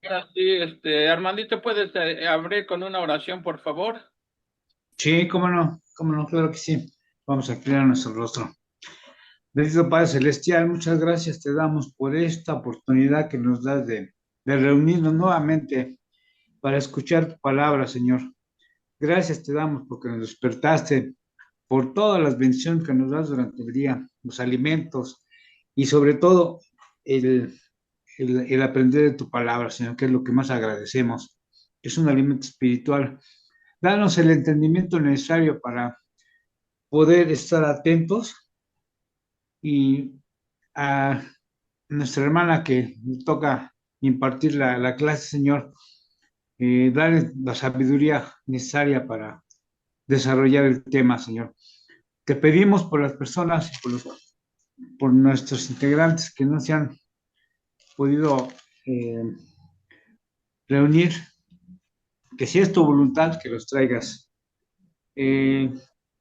Ahora sí, Armandito, ¿puedes abrir con una oración, por favor? Sí, cómo no, claro que sí. Vamos a aclarar nuestro rostro. Bendito Padre Celestial, muchas gracias te damos por esta oportunidad que nos das de reunirnos nuevamente para escuchar tu palabra, Señor. Gracias te damos porque nos despertaste, por todas las bendiciones que nos das durante el día, los alimentos y sobre todo el, el aprender de tu palabra, Señor, que es lo que más agradecemos. Es un alimento espiritual. Danos el entendimiento necesario para poder estar atentos y a nuestra hermana que le toca impartir la clase, Señor, darle la sabiduría necesaria para desarrollar el tema, Señor. Te pedimos por las personas y por nuestros integrantes que no se han podido eh, reunir, que si es tu voluntad, que los traigas. Eh,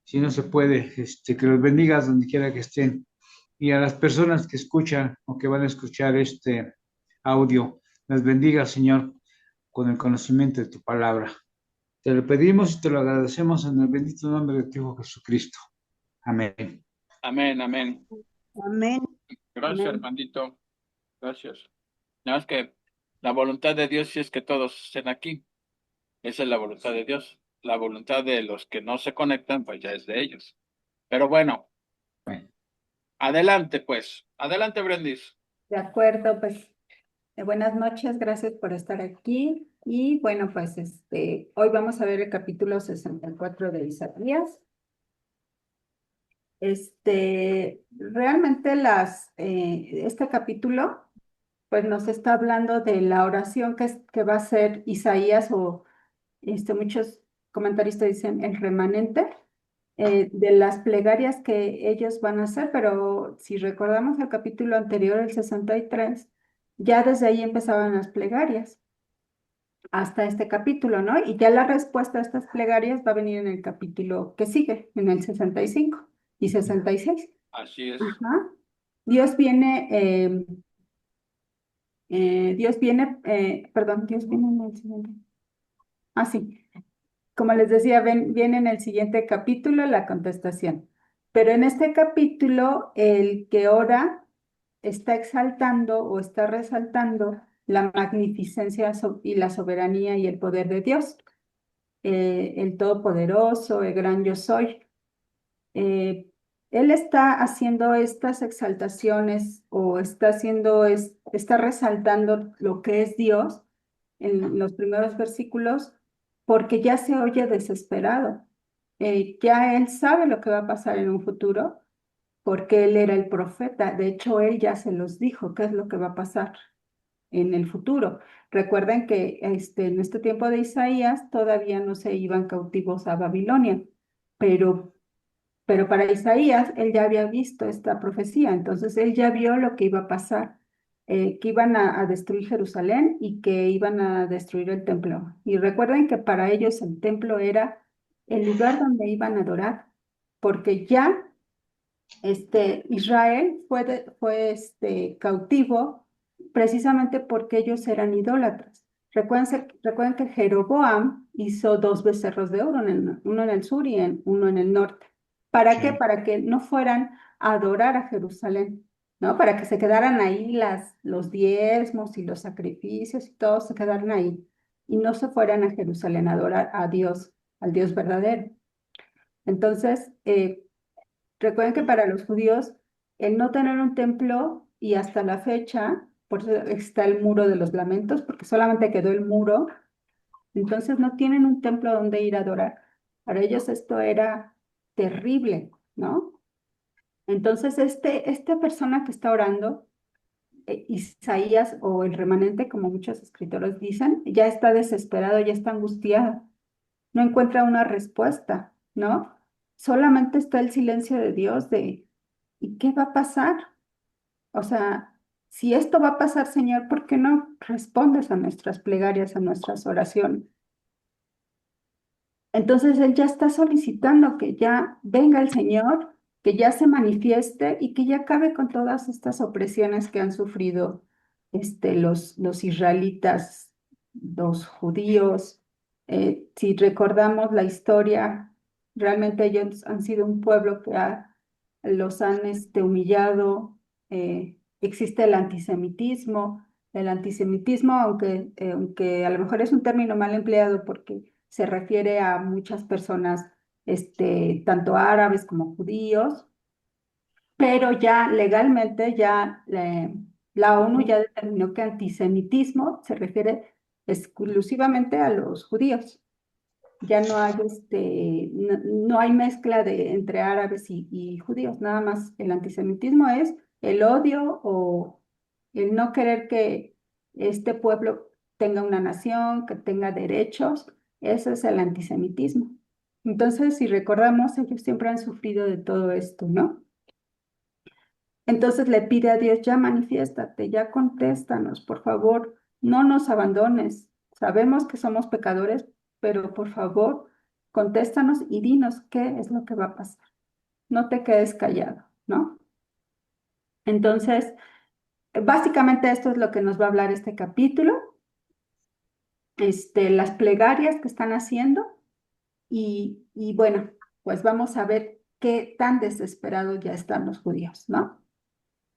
si no se puede, que los bendigas donde quiera que estén. Y a las personas que escuchan o que van a escuchar este audio, las bendiga, Señor, con el conocimiento de tu palabra. Te lo pedimos y te lo agradecemos en el bendito nombre de tu Hijo Jesucristo. Amén. Amén, amén. Amén, Gracias, amén. Armandito. Gracias. Nada más que la voluntad de Dios sí es que todos estén aquí. Esa es la voluntad de Dios. La voluntad de los que no se conectan, pues ya es de ellos. Pero bueno, Bueno, adelante, pues. Adelante, Brendis. De acuerdo, pues buenas noches, gracias por estar aquí. Y bueno, pues hoy vamos a ver el capítulo 64 de Isaías. Realmente este capítulo pues nos está hablando de la oración que va a hacer Isaías o muchos comentaristas dicen el remanente de las plegarias que ellos van a hacer, pero si recordamos el capítulo anterior, el 63, ya desde ahí empezaban las plegarias hasta este capítulo, ¿no? Y ya la respuesta a estas plegarias va a venir en el capítulo que sigue, en el 65 y 66. Así es. Ajá. Dios viene, perdón, Dios viene en el siguiente. Ah, sí. Como les decía, viene en el siguiente capítulo la contestación. Pero en este capítulo, el que ora está exaltando o está resaltando la magnificencia y la soberanía y el poder de Dios, el Todopoderoso, el gran yo soy. Eh, Él está haciendo estas exaltaciones o está resaltando lo que es Dios en los primeros versículos porque ya se oye desesperado. Ya él sabe lo que va a pasar en un futuro porque él era el profeta. De hecho, él ya se los dijo qué es lo que va a pasar en el futuro. Recuerden que en este tiempo de Isaías todavía no se iban cautivos a Babilonia, pero para Isaías, él ya había visto esta profecía, entonces él ya vio lo que iba a pasar, que iban a destruir Jerusalén y que iban a destruir el templo. Y recuerden que para ellos el templo era el lugar donde iban a adorar, porque ya Israel fue cautivo precisamente porque ellos eran idólatras. Recuerden que Jeroboam hizo dos becerros de oro, uno en el sur y uno en el norte. ¿Para qué? sí, Para que no fueran a adorar a Jerusalén, ¿no? Para que se quedaran ahí los diezmos y los sacrificios y todo se quedaran ahí y no se fueran a Jerusalén a adorar a Dios, al Dios verdadero. Entonces, recuerden que para los judíos, el no tener un templo y hasta la fecha, por eso está el muro de los lamentos, porque solamente quedó el muro, entonces no tienen un templo donde ir a adorar. Para ellos esto era terrible, ¿no? Entonces, esta persona que está orando, Isaías o el remanente, como muchos escritores dicen, ya está desesperado, ya está angustiado, no encuentra una respuesta, ¿no? Solamente está el silencio de Dios de ¿y qué va a pasar? O sea, si esto va a pasar, Señor, ¿por qué no respondes a nuestras plegarias, a nuestras oraciones? Entonces Él ya está solicitando que ya venga el Señor, que ya se manifieste y que ya acabe con todas estas opresiones que han sufrido los israelitas los judíos. Si recordamos la historia, realmente ellos han sido un pueblo que los han humillado. Existe el antisemitismo, aunque a lo mejor es un término mal empleado porque se refiere a muchas personas, tanto árabes como judíos, pero ya legalmente la ONU ya determinó que antisemitismo se refiere exclusivamente a los judíos. Ya no hay, no hay mezcla entre árabes y judíos, nada más el antisemitismo es el odio o el no querer que este pueblo tenga una nación, que tenga derechos. Eso es el antisemitismo. Entonces, si recordamos, ellos siempre han sufrido de todo esto, ¿no? Entonces le pide a Dios, ya manifiéstate, ya contéstanos, por favor, no nos abandones. Sabemos que somos pecadores, pero por favor, contéstanos y dinos qué es lo que va a pasar. No te quedes callado, ¿no? Entonces, básicamente esto es lo que nos va a hablar este capítulo, las plegarias que están haciendo y bueno, pues vamos a ver qué tan desesperados ya están los judíos, ¿no?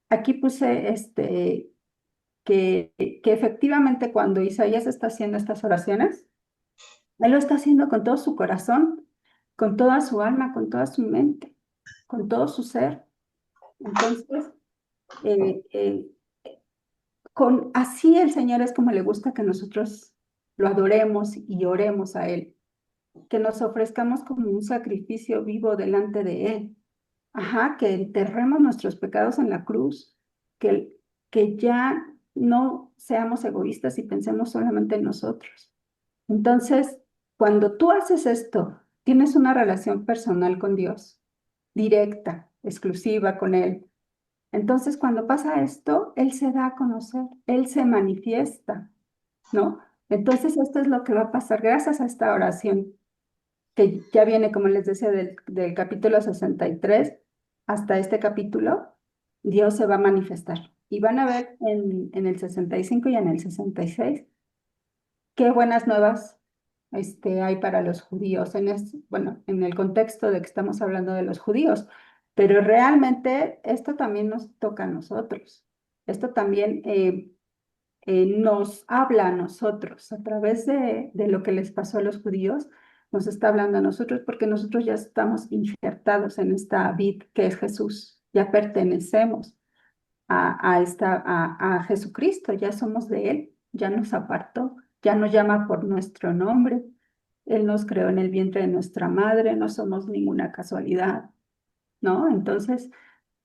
Aquí puse que efectivamente cuando Isaías está haciendo estas oraciones, él lo está haciendo con todo su corazón, con toda su alma, con toda su mente, con todo su ser. Entonces, eh, eh, así el Señor es como le gusta que nosotros lo adoremos y oremos a Él, que nos ofrezcamos como un sacrificio vivo delante de Él. Ajá, que enterremos nuestros pecados en la cruz, que, que ya no seamos egoístas y pensemos solamente en nosotros. Entonces, cuando tú haces esto, tienes una relación personal con Dios, directa, exclusiva con Él. Entonces, cuando pasa esto, Él se da a conocer, Él se manifiesta, ¿no? Entonces, esto es lo que va a pasar gracias a esta oración que ya viene, como les decía, del capítulo 63 hasta este capítulo. Dios se va a manifestar. Y van a ver en el 65 y en el 66 qué buenas nuevas hay para los judíos, bueno, en el contexto de que estamos hablando de los judíos, pero realmente esto también nos toca a nosotros. Esto también nos habla a nosotros a través de lo que les pasó a los judíos, nos está hablando a nosotros porque nosotros ya estamos injertados en esta vid que es Jesús, ya pertenecemos a Jesucristo, ya somos de Él, ya nos apartó, ya nos llama por nuestro nombre, Él nos creó en el vientre de nuestra madre, no somos ninguna casualidad, ¿no? Entonces,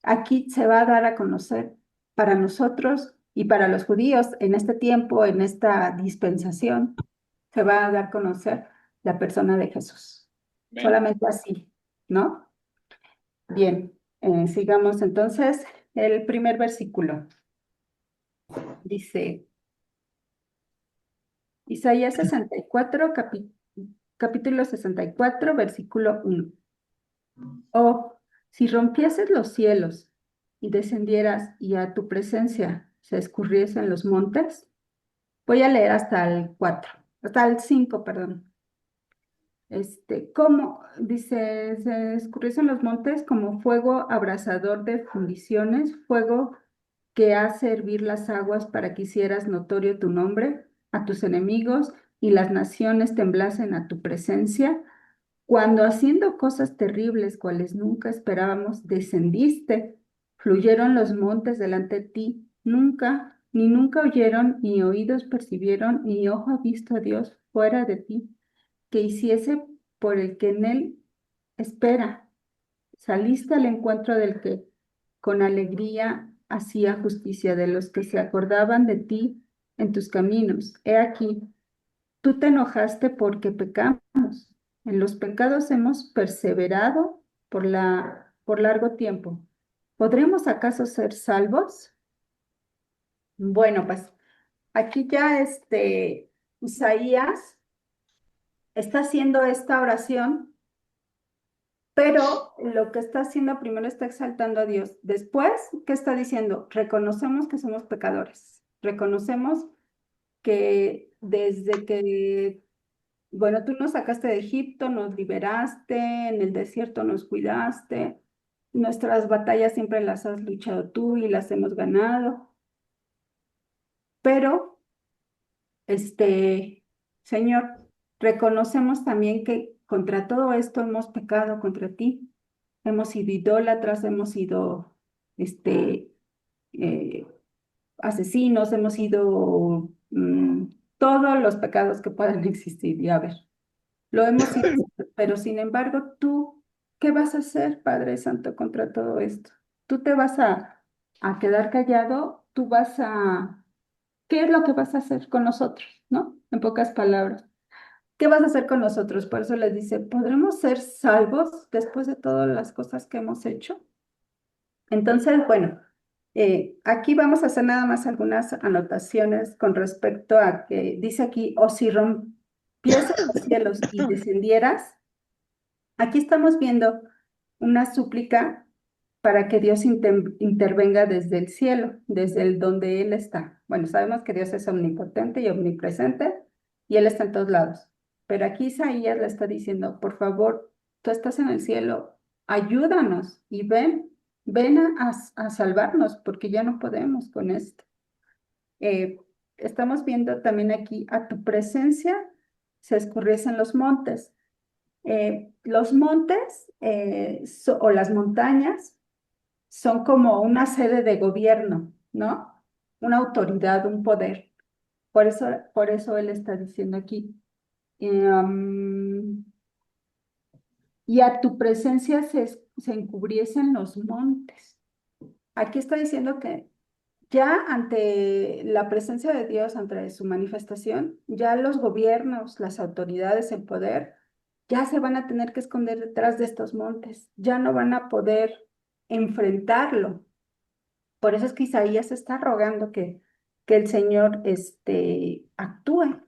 aquí se va a dar a conocer para nosotros y para los judíos en este tiempo, en esta dispensación, se va a dar a conocer la persona de Jesús. Amén. Solamente así, ¿no? Bien, sigamos entonces. El primer versículo dice, Isaías 64, capítulo 64, versículo 1. Oh, si rompieses los cielos y descendieras y a tu presencia se escurriesen los montes, voy a leer hasta el 4, hasta el 5, perdón. ¿Cómo? Dice, se escurriesen los montes como fuego abrasador de fundiciones, fuego que hace hervir las aguas para que hicieras notorio tu nombre a tus enemigos y las naciones temblasen a tu presencia. Cuando haciendo cosas terribles, cuales nunca esperábamos, descendiste, fluyeron los montes delante de ti, ni nunca oyeron, ni oídos percibieron, ni ojo ha visto a Dios fuera de ti, que hiciese por el que en él espera. Saliste al encuentro del que con alegría hacía justicia de los que se acordaban de ti en tus caminos. He aquí, tú te enojaste porque pecamos. En los pecados hemos perseverado por largo tiempo. ¿Podremos acaso ser salvos? Bueno, pues aquí ya Isaías está haciendo esta oración, pero lo que está haciendo primero está exaltando a Dios. Después, ¿qué está diciendo? Reconocemos que somos pecadores. Reconocemos que desde que, bueno, tú nos sacaste de Egipto, nos liberaste, en el desierto nos cuidaste, nuestras batallas siempre las has luchado tú y las hemos ganado, pero, Señor, reconocemos también que contra todo esto hemos pecado contra ti, hemos sido idólatras, hemos sido, eh, asesinos, hemos sido todos los pecados que puedan existir. Y a ver, lo hemos sido, pero sin embargo, tú, ¿qué vas a hacer, Padre Santo, contra todo esto? Tú te vas a quedar callado, tú vas a, ¿qué es lo que vas a hacer con nosotros? ¿No? En pocas palabras. ¿Qué vas a hacer con nosotros? Por eso les dice, ¿podremos ser salvos después de todas las cosas que hemos hecho? Entonces, bueno, aquí vamos a hacer nada más algunas anotaciones con respecto a que dice aquí, o si rompiese los cielos y descendieras, aquí estamos viendo una súplica para que Dios intervenga desde el cielo, desde el donde Él está. Bueno, sabemos que Dios es omnipotente y omnipresente y Él está en todos lados. Pero aquí Isaías le está diciendo, por favor, tú estás en el cielo, ayúdanos y ven a salvarnos porque ya no podemos con esto. Eh, Estamos viendo también aquí a tu presencia se escurriesen los montes. Los montes o las montañas son como una sede de gobierno, ¿no? Una autoridad, un poder. Por eso él está diciendo aquí, um, y a tu presencia se encubriesen los montes. Aquí está diciendo que ya ante la presencia de Dios, ante su manifestación, ya los gobiernos, las autoridades, el poder, ya se van a tener que esconder detrás de estos montes, ya no van a poder enfrentarlo. Por eso es que Isaías está rogando que el Señor actúe,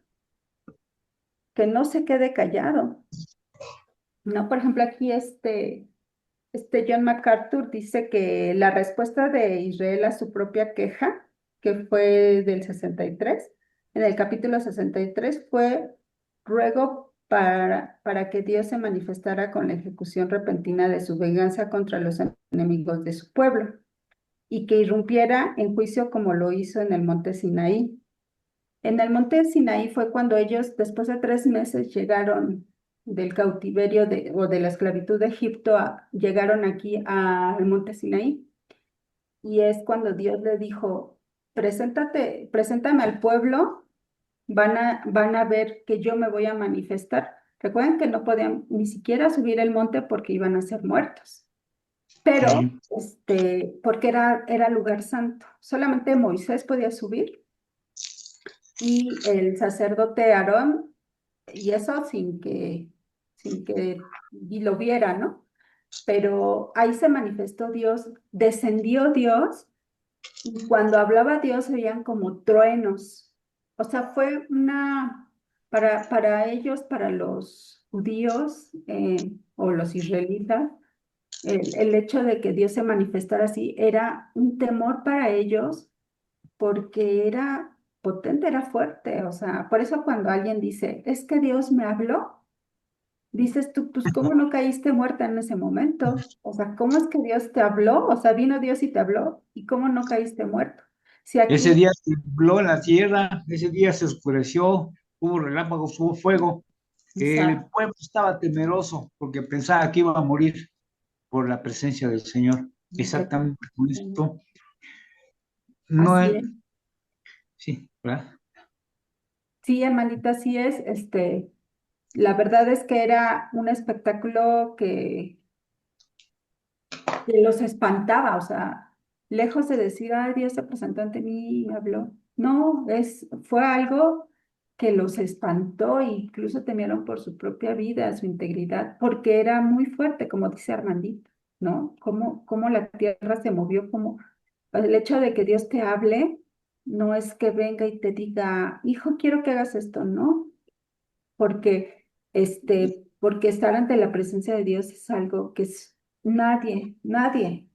que no se quede callado. ¿No? Por ejemplo, aquí John MacArthur dice que la respuesta de Israel a su propia queja, que fue del 63, en el capítulo 63, fue ruego para que Dios se manifestara con la ejecución repentina de su venganza contra los enemigos de su pueblo y que irrumpiera en juicio como lo hizo en el monte Sinaí. En el monte Sinaí fue cuando ellos, después de 3 meses, llegaron del cautiverio o de la esclavitud de Egipto, llegaron aquí al monte Sinaí. Y es cuando Dios le dijo, preséntame al pueblo, van a ver que yo me voy a manifestar. Recuerden que no podían ni siquiera subir el monte porque iban a ser muertos. Pero, Sí. porque era lugar santo. Solamente Moisés podía subir y el sacerdote Aarón, y eso sin que y lo viera, ¿no? Pero ahí se manifestó Dios, descendió Dios, y cuando hablaba Dios se oían como truenos. O sea, fue para ellos, para los judíos o los israelitas, el hecho de que Dios se manifestara así era un temor para ellos porque era potente, era fuerte. O sea, por eso cuando alguien dice, es que Dios me habló, dices tú, pues, ¿cómo no caíste muerta en ese momento? O sea, ¿cómo es que Dios te habló? O sea, vino Dios y te habló, ¿y cómo no caíste muerto? Si Ese aquí, día tembló la tierra, ese día se oscureció, hubo relámpagos, hubo fuego. El exacto, pueblo estaba temeroso porque pensaba que iba a morir por la presencia del Señor. Exactamente con esto. No así es, es. sí, ¿verdad? Sí, hermanita, así es. La verdad es que era un espectáculo que los espantaba, o sea, lejos de decir, ay, Dios se presentó ante mí y me habló. No, fue algo que los espantó e incluso temieron por su propia vida, su integridad, porque era muy fuerte, como dice Armandito, ¿no? Cómo la tierra se movió, como el hecho de que Dios te hable, no es que venga y te diga, hijo, quiero que hagas esto, ¿no? Porque estar ante la presencia de Dios es algo que es nadie,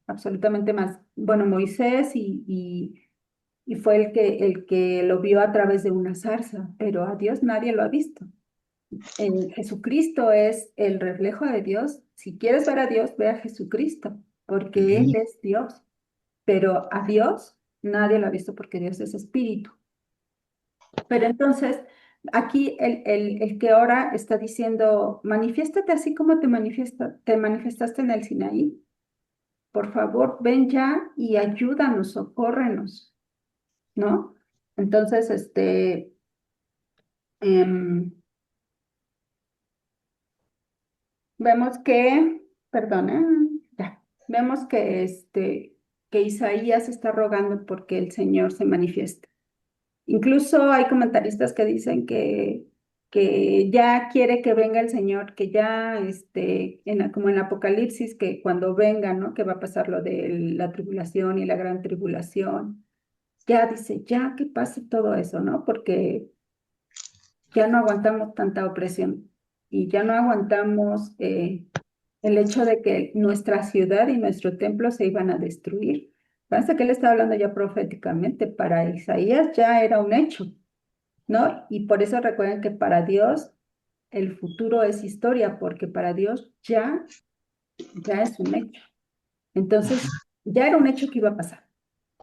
absolutamente más. Bueno, Moisés y fue el que lo vio a través de una zarza, pero a Dios nadie lo ha visto. Jesucristo es el reflejo de Dios. Si quieres ver a Dios, ve a Jesucristo, porque Él es Dios. Pero a Dios nadie lo ha visto porque Dios es espíritu. Pero entonces, aquí el que ora está diciendo, manifiéstate así como te manifestaste en el Sinaí. Por favor, ven ya y ayúdanos, socórrenos, ¿no? Entonces, em, vemos que, perdón, ya, vemos que, que Isaías está rogando porque el Señor se manifieste. Incluso hay comentaristas que dicen que ya quiere que venga el Señor, que ya, como en Apocalipsis, que cuando venga, ¿no? Que va a pasar lo de la tribulación y la gran tribulación. Ya dice, ya que pase todo eso, ¿no? Porque ya no aguantamos tanta opresión y ya no aguantamos el hecho de que nuestra ciudad y nuestro templo se iban a destruir. Parece que él está hablando ya proféticamente, para Isaías ya era un hecho, ¿no? Y por eso recuerden que para Dios el futuro es historia, porque para Dios ya es un hecho. Entonces, ya era un hecho que iba a pasar.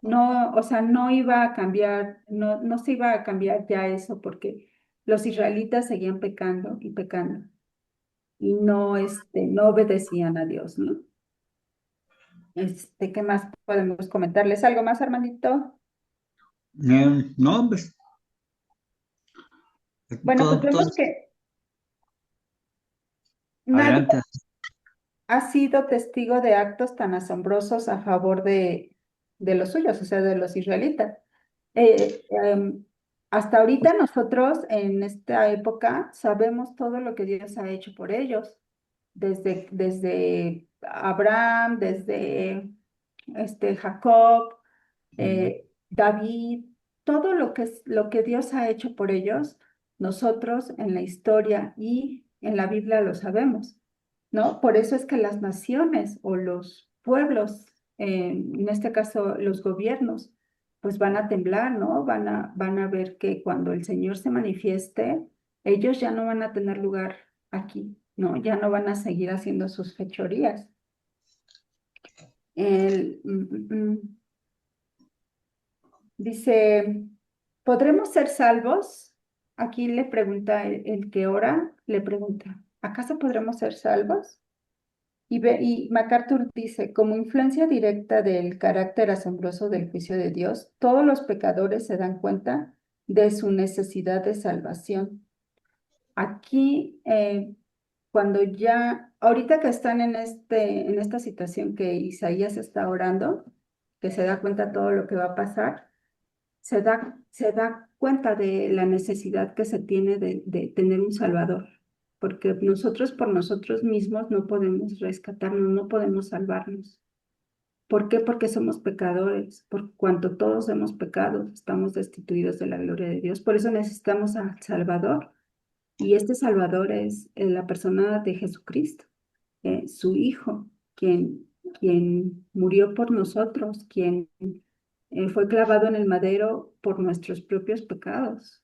No, o sea, no iba a cambiar, no se iba a cambiar ya eso, porque los israelitas seguían pecando y pecando y no obedecían a Dios, ¿no? ¿Qué más podemos comentarles? ¿Algo más, Armandito? No, pues Bueno, pues todo vemos que nadie adelante. ha sido testigo de actos tan asombrosos a favor de los suyos, o sea, de los israelitas. Eh, em, Hasta ahorita nosotros en esta época sabemos todo lo que Dios ha hecho por ellos, desde Abraham, desde Jacob, David, todo lo que Dios ha hecho por ellos, nosotros en la historia y en la Biblia lo sabemos, ¿no? Por eso es que las naciones o los pueblos, en este caso los gobiernos, pues van a temblar, ¿no? Van a ver que cuando el Señor se manifieste, ellos ya no van a tener lugar aquí, ¿no? Ya no van a seguir haciendo sus fechorías. El, mm, mm, mm. Dice, ¿podremos ser salvos? Aquí le pregunta el que ora, le pregunta, ¿acaso podremos ser salvos? Y MacArthur dice, como influencia directa del carácter asombroso del juicio de Dios, todos los pecadores se dan cuenta de su necesidad de salvación. Aquí, cuando ya, ahorita que están en esta situación que Isaías está orando, que se da cuenta todo lo que va a pasar, se da cuenta de la necesidad que se tiene de tener un Salvador, porque nosotros por nosotros mismos no podemos rescatarnos, no podemos salvarnos. ¿Por qué? Porque somos pecadores, por cuanto todos hemos pecado, estamos destituidos de la gloria de Dios. Por eso necesitamos al Salvador, y este Salvador es la persona de Jesucristo, su Hijo, quien murió por nosotros, quien fue clavado en el madero por nuestros propios pecados,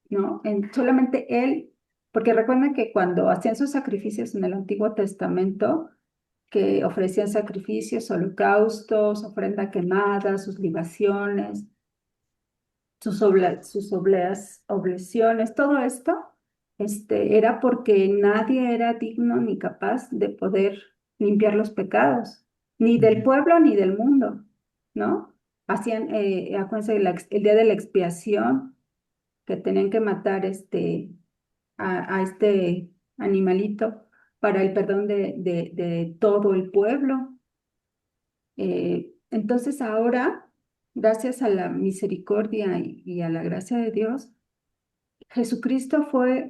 ¿no? Solamente Él, porque recuerden que cuando hacían sus sacrificios en el Antiguo Testamento, que ofrecían sacrificios, holocaustos, ofrenda quemada, sus libaciones, sus oblesiones, todo esto, era porque nadie era digno ni capaz de poder limpiar los pecados, ni del pueblo ni del mundo, ¿no? Hacían, acuérdense, el día de la expiación, que tenían que matar a este animalito para el perdón de todo el pueblo. Entonces ahora, gracias a la misericordia y a la gracia de Dios, Jesucristo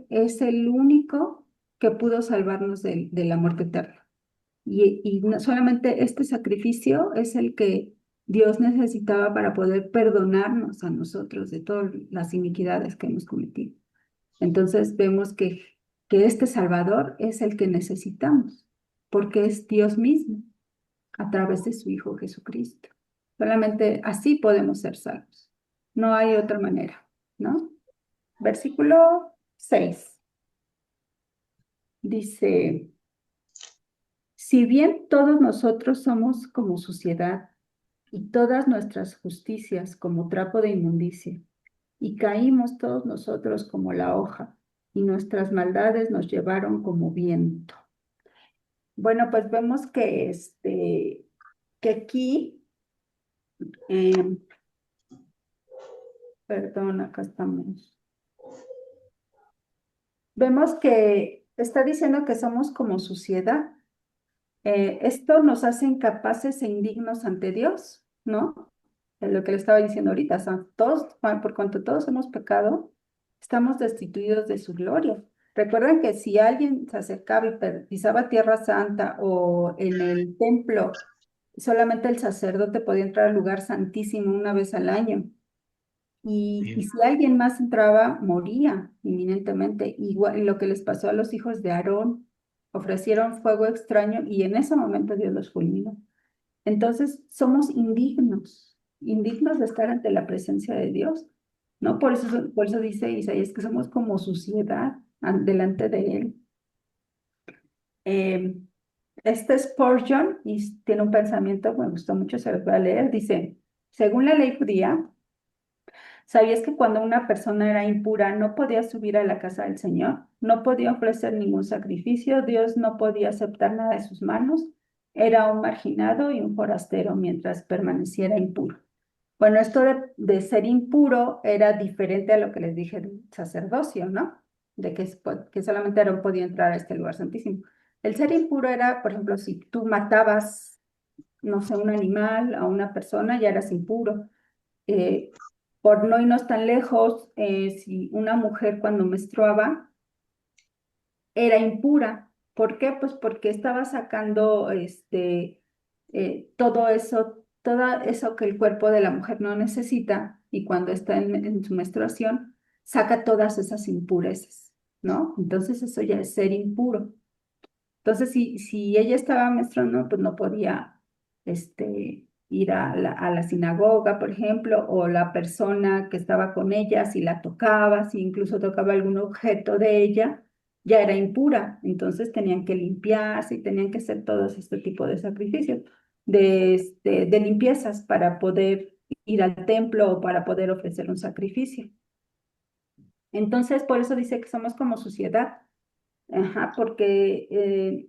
es el único que pudo salvarnos de la muerte eterna. Y no solamente este sacrificio es el que Dios necesitaba para poder perdonarnos a nosotros de todas las iniquidades que hemos cometido. Entonces vemos que este Salvador es el que necesitamos, porque es Dios mismo a través de su Hijo Jesucristo. Solamente así podemos ser salvos. No hay otra manera, ¿no? Versículo 6 dice, si bien todos nosotros somos como suciedad y todas nuestras justicias como trapo de inmundicia, y caímos todos nosotros como la hoja, y nuestras maldades nos llevaron como viento. Bueno, pues vemos que aquí, eh, perdón, acá estamos. Vemos que está diciendo que somos como suciedad. Esto nos hace incapaces e indignos ante Dios, ¿no? Es lo que le estaba diciendo ahorita. O sea, todos, por cuanto todos hemos pecado, estamos destituidos de su gloria. Recuerden que si alguien se acercaba y pisaba Tierra Santa o en el templo, solamente el sacerdote podía entrar al lugar santísimo una vez al año. Y si alguien más entraba, moría inminentemente. Igual lo que les pasó a los hijos de Aarón, ofrecieron fuego extraño y en ese momento Dios los fulminó. Entonces somos indignos, indignos de estar ante la presencia de Dios, ¿no? Por eso dice Isaías que somos como suciedad delante de Él. Eh, este Spurgeon y tiene un pensamiento, me gustó mucho, se lo voy a leer, dice, según la ley judía, ¿sabías que cuando una persona era impura no podía subir a la casa del Señor? No podía ofrecer ningún sacrificio, Dios no podía aceptar nada de sus manos, era un marginado y un forastero mientras permaneciera impuro. Bueno, esto de ser impuro era diferente a lo que les dije del sacerdocio, ¿no? De que solamente Aarón podía entrar a este lugar santísimo. El ser impuro era, por ejemplo, si tú matabas, no sé, un animal a una persona, ya eras impuro. Eh, por no irnos tan lejos, si una mujer cuando menstruaba era impura. ¿Por qué? Pues porque estaba sacando todo eso que el cuerpo de la mujer no necesita y cuando está en su menstruación saca todas esas impurezas, ¿no? Entonces eso ya es ser impuro. Entonces, si ella estaba menstruando, pues no podía ir a la sinagoga, por ejemplo, o la persona que estaba con ella, si la tocaba, si incluso tocaba algún objeto de ella, ya era impura. Entonces tenían que limpiarse y tenían que hacer todos este tipo de sacrificios, de limpiezas para poder ir al templo o para poder ofrecer un sacrificio. Entonces, por eso dice que somos como suciedad. Ajá, porque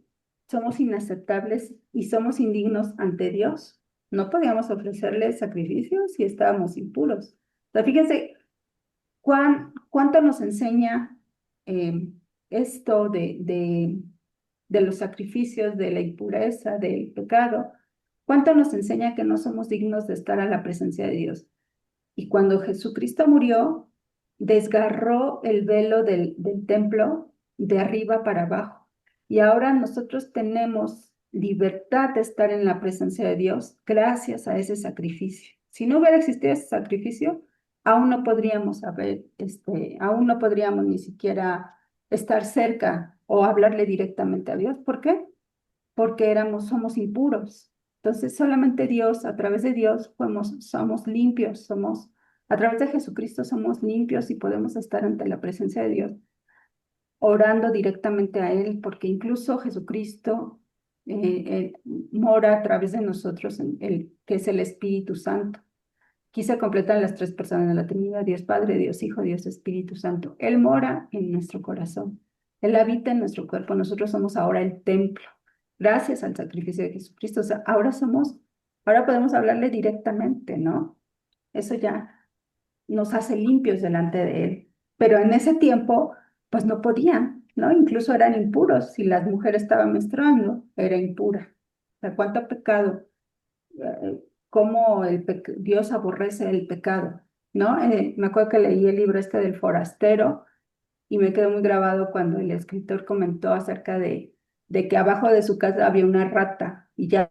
somos inaceptables y somos indignos ante Dios. No podíamos ofrecerle sacrificios si estábamos impuros. O sea, fíjense cuánto nos enseña esto de los sacrificios, de la impureza, del pecado. Cuánto nos enseña que no somos dignos de estar a la presencia de Dios. Y cuando Jesucristo murió, desgarró el velo del templo de arriba para abajo. Y ahora nosotros tenemos libertad de estar en la presencia de Dios gracias a ese sacrificio. Si no hubiera existido ese sacrificio, aún no podríamos ni siquiera estar cerca o hablarle directamente a Dios. ¿Por qué? Porque somos impuros. Entonces, solamente Dios, a través de Dios, somos limpios, a través de Jesucristo somos limpios y podemos estar ante la presencia de Dios, orando directamente a Él, porque incluso Jesucristo mora a través de nosotros, que es el Espíritu Santo. Aquí se completan las tres personas de la Trinidad, Dios Padre, Dios Hijo, Dios Espíritu Santo. Él mora en nuestro corazón, Él habita en nuestro cuerpo, nosotros somos ahora el templo, gracias al sacrificio de Jesucristo. O sea, ahora podemos hablarle directamente, ¿no? Eso ya nos hace limpios delante de Él. Pero en ese tiempo, pues no podían, ¿no? Incluso eran impuros. Si las mujeres estaban menstruando, era impura. O sea, cuánto pecado, cómo Dios aborrece el pecado, ¿no? Me acuerdo que leí el libro del forastero y me quedó muy grabado cuando el escritor comentó acerca de que abajo de su casa había una rata y ya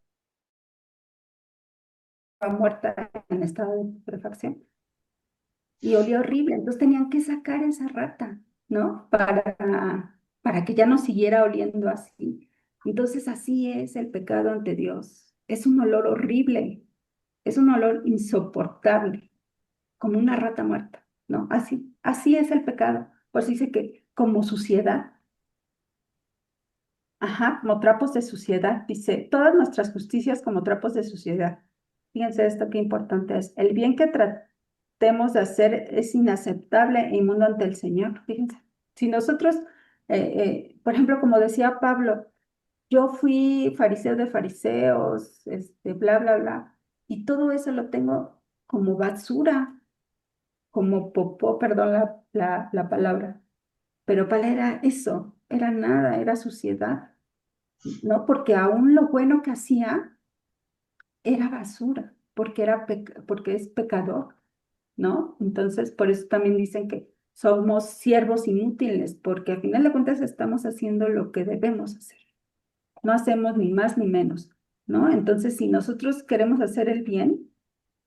estaba muerta en estado de putrefacción. Y olía horrible, entonces tenían que sacar esa rata, ¿no? Para que ya no siguiera oliendo así. Entonces así es el pecado ante Dios. Es un olor horrible, es un olor insoportable, como una rata muerta, ¿no? Así es el pecado. Pues dice que como suciedad, ajá, como trapos de suciedad, dice, todas nuestras justicias como trapos de suciedad. Fíjense esto qué importante es. El bien que tratemos de hacer es inaceptable e inmundo ante el Señor. Fíjense, si nosotros, por ejemplo, como decía Pablo, yo fui fariseo de fariseos, bla, bla, bla, y todo eso lo tengo como basura, como popó, perdón la palabra, pero ¿cuál era eso? Era nada, era suciedad, ¿no? Porque aún lo bueno que hacía era basura, porque es pecador, ¿no? Entonces, por eso también dicen que somos siervos inútiles, porque al final de cuentas estamos haciendo lo que debemos hacer. No hacemos ni más ni menos, ¿no? Entonces, si nosotros queremos hacer el bien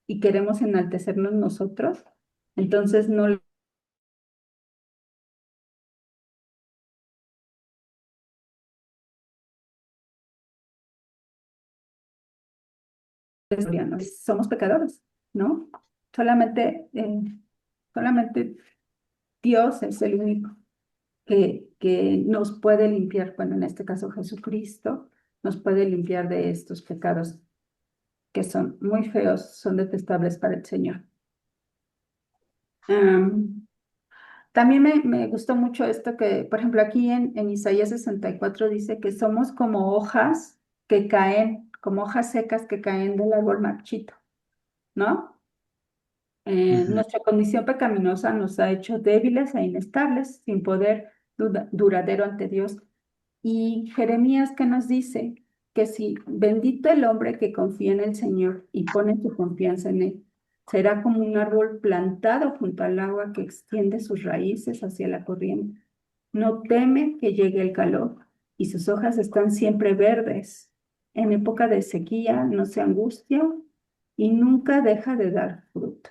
y queremos enaltecernos nosotros, entonces no somos pecadores, ¿no? Solamente, solamente Dios es el único que nos puede limpiar, bueno, en este caso Jesucristo, nos puede limpiar de estos pecados que son muy feos, son detestables para el Señor. También me gustó mucho esto que, por ejemplo, aquí en Isaías 64 dice que somos como hojas que caen, como hojas secas que caen del árbol marchito, ¿no? Ujú. Nuestra condición pecaminosa nos ha hecho débiles e inestables, sin poder duradero ante Dios. Y Jeremías que nos dice que si bendito el hombre que confía en el Señor y pone su confianza en él, será como un árbol plantado junto al agua que extiende sus raíces hacia la corriente. No teme que llegue el calor y sus hojas están siempre verdes. En época de sequía no se angustia y nunca deja de dar fruto.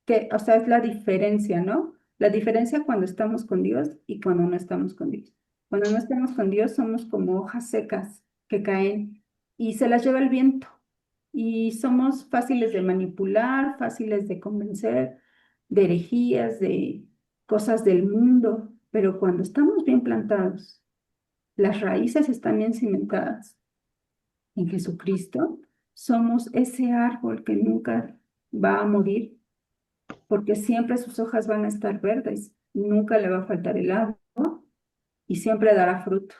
Que, o sea, es la diferencia, ¿no? La diferencia cuando estamos con Dios y cuando no estamos con Dios. Cuando no estamos con Dios somos como hojas secas que caen y se las lleva el viento. Y somos fáciles de manipular, fáciles de convencer, de herejías, de cosas del mundo. Pero cuando estamos bien plantados, las raíces están bien cimentadas en Jesucristo, somos ese árbol que nunca va a morir porque siempre sus hojas van a estar verdes, nunca le va a faltar el agua y siempre dará fruto.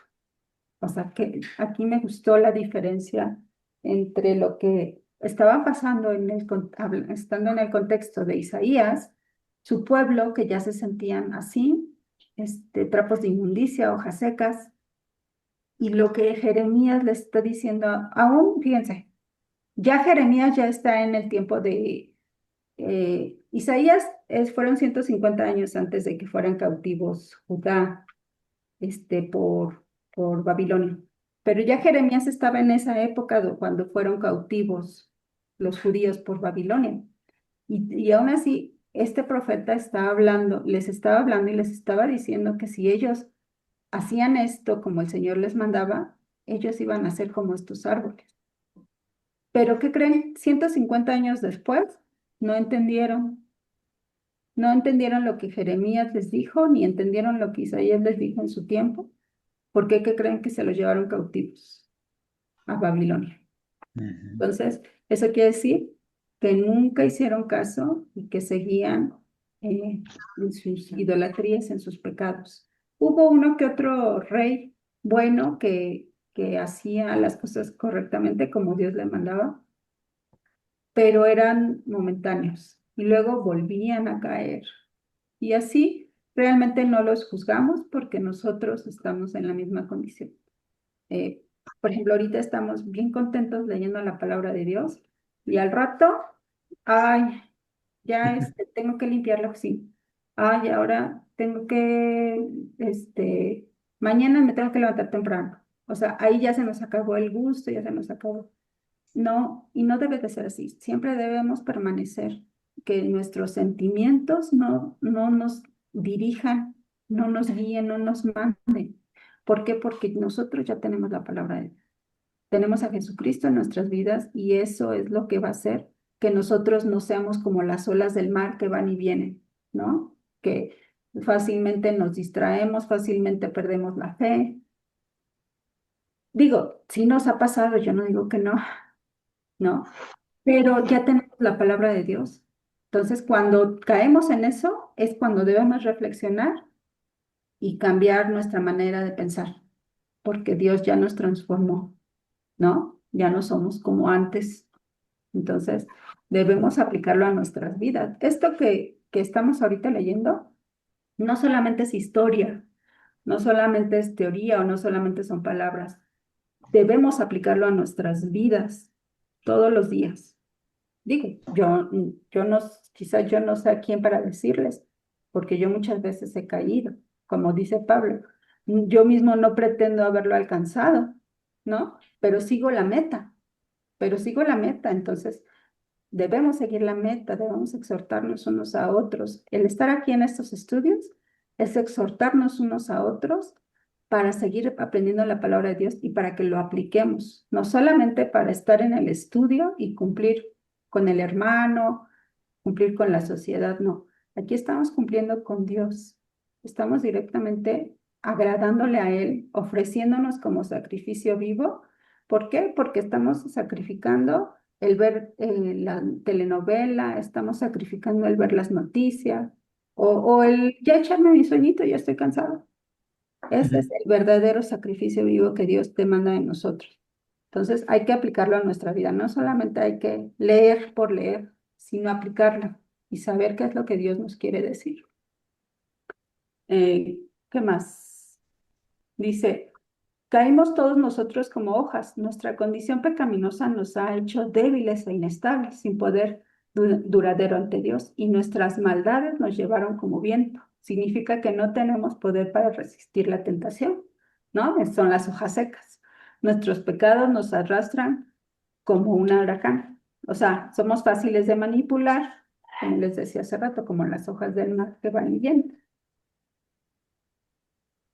O sea que aquí me gustó la diferencia entre lo que estaba pasando estando en el contexto de Isaías, su pueblo que ya se sentían así, trapos de inmundicia, hojas secas, y lo que Jeremías le está diciendo, aún, fíjense, ya Jeremías ya está en el tiempo de Isaías fueron 150 años antes de que fueran cautivos Judá por Babilonia. Pero ya Jeremías estaba en esa época cuando fueron cautivos los judíos por Babilonia. Y aún así, este profeta les estaba hablando y les estaba diciendo que si ellos hacían esto como el Señor les mandaba, ellos iban a ser como estos árboles. Pero ¿qué creen? 150 años después, no entendieron. No entendieron lo que Jeremías les dijo, ni entendieron lo que Isaías les dijo en su tiempo. ¿Por qué? ¿Qué creen que se los llevaron cautivos a Babilonia? Ujú. Entonces, eso quiere decir que nunca hicieron caso y que seguían en sus idolatrías, en sus pecados. Hubo uno que otro rey bueno que hacía las cosas correctamente como Dios le mandaba, pero eran momentáneos y luego volvían a caer. Y así realmente no los juzgamos porque nosotros estamos en la misma condición. Eh, por ejemplo, ahorita estamos bien contentos leyendo la palabra de Dios y al rato, ay, ya tengo que limpiar la oficina. Ay, ahora tengo que, mañana me tengo que levantar temprano. O sea, ahí ya se nos acabó el gusto, ya se nos acabó. No, y no debe de ser así. Siempre debemos permanecer, que nuestros sentimientos no nos dirijan, no nos guíen, no nos manden. ¿Por qué? Porque nosotros ya tenemos la palabra de Dios. Tenemos a Jesucristo en nuestras vidas y eso es lo que va a hacer que nosotros no seamos como las olas del mar que van y vienen, ¿no? Que fácilmente nos distraemos, fácilmente perdemos la fe. Digo, sí nos ha pasado, yo no digo que no, ¿no? Pero ya tenemos la palabra de Dios. Entonces, cuando caemos en eso, es cuando debemos reflexionar y cambiar nuestra manera de pensar, porque Dios ya nos transformó, ¿no? Ya no somos como antes. Entonces, debemos aplicarlo a nuestras vidas. Esto que estamos ahorita leyendo no solamente es historia, no solamente es teoría o no solamente son palabras. Debemos aplicarlo a nuestras vidas todos los días. Digo, yo no, quizás yo no sé a quién para decirles, porque yo muchas veces he caído, como dice Pablo. Yo mismo no pretendo haberlo alcanzado, ¿no? Pero sigo la meta. Entonces, debemos seguir la meta, debemos exhortarnos unos a otros. El estar aquí en estos estudios es exhortarnos unos a otros para seguir aprendiendo la palabra de Dios y para que lo apliquemos, no solamente para estar en el estudio y cumplir con el hermano, cumplir con la sociedad, no. Aquí estamos cumpliendo con Dios. Estamos directamente agradándole a Él, ofreciéndonos como sacrificio vivo. ¿Por qué? Porque estamos sacrificando el ver la telenovela, estamos sacrificando el ver las noticias o el ya echarme mi sueñito, ya estoy cansado. Ese es el verdadero sacrificio vivo que Dios demanda de nosotros. Entonces hay que aplicarlo a nuestra vida. No solamente hay que leer por leer, sino aplicarlo y saber qué es lo que Dios nos quiere decir. ¿Qué más? Dice, caímos todos nosotros como hojas. Nuestra condición pecaminosa nos ha hecho débiles e inestables, sin poder duradero ante Dios, y nuestras maldades nos llevaron como viento. Significa que no tenemos poder para resistir la tentación, ¿no? Son las hojas secas. Nuestros pecados nos arrastran como un huracán. O sea, somos fáciles de manipular, como les decía hace rato, como las hojas del mar que van y vienen.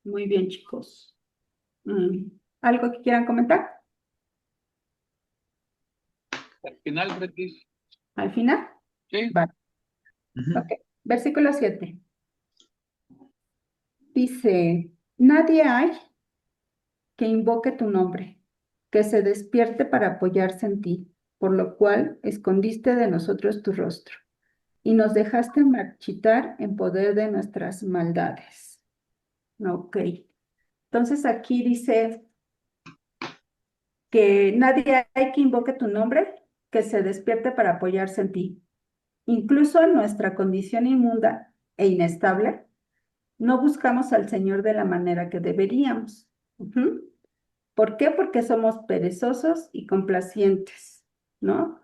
Muy bien, chicos. ¿Algo que quieran comentar? Al final, Betis, Al final. sí, Vale. Ujú. Ok. Versículo 7. Dice, nadie hay que invoque tu nombre, que se despierte para apoyarse en ti, por lo cual escondiste de nosotros tu rostro y nos dejaste marchitar en poder de nuestras maldades. Ok. Entonces aquí dice que nadie hay que invoque tu nombre, que se despierte para apoyarse en ti. Incluso en nuestra condición inmunda e inestable, no buscamos al Señor de la manera que deberíamos. Ujú. ¿Por qué? Porque somos perezosos y complacientes, ¿no?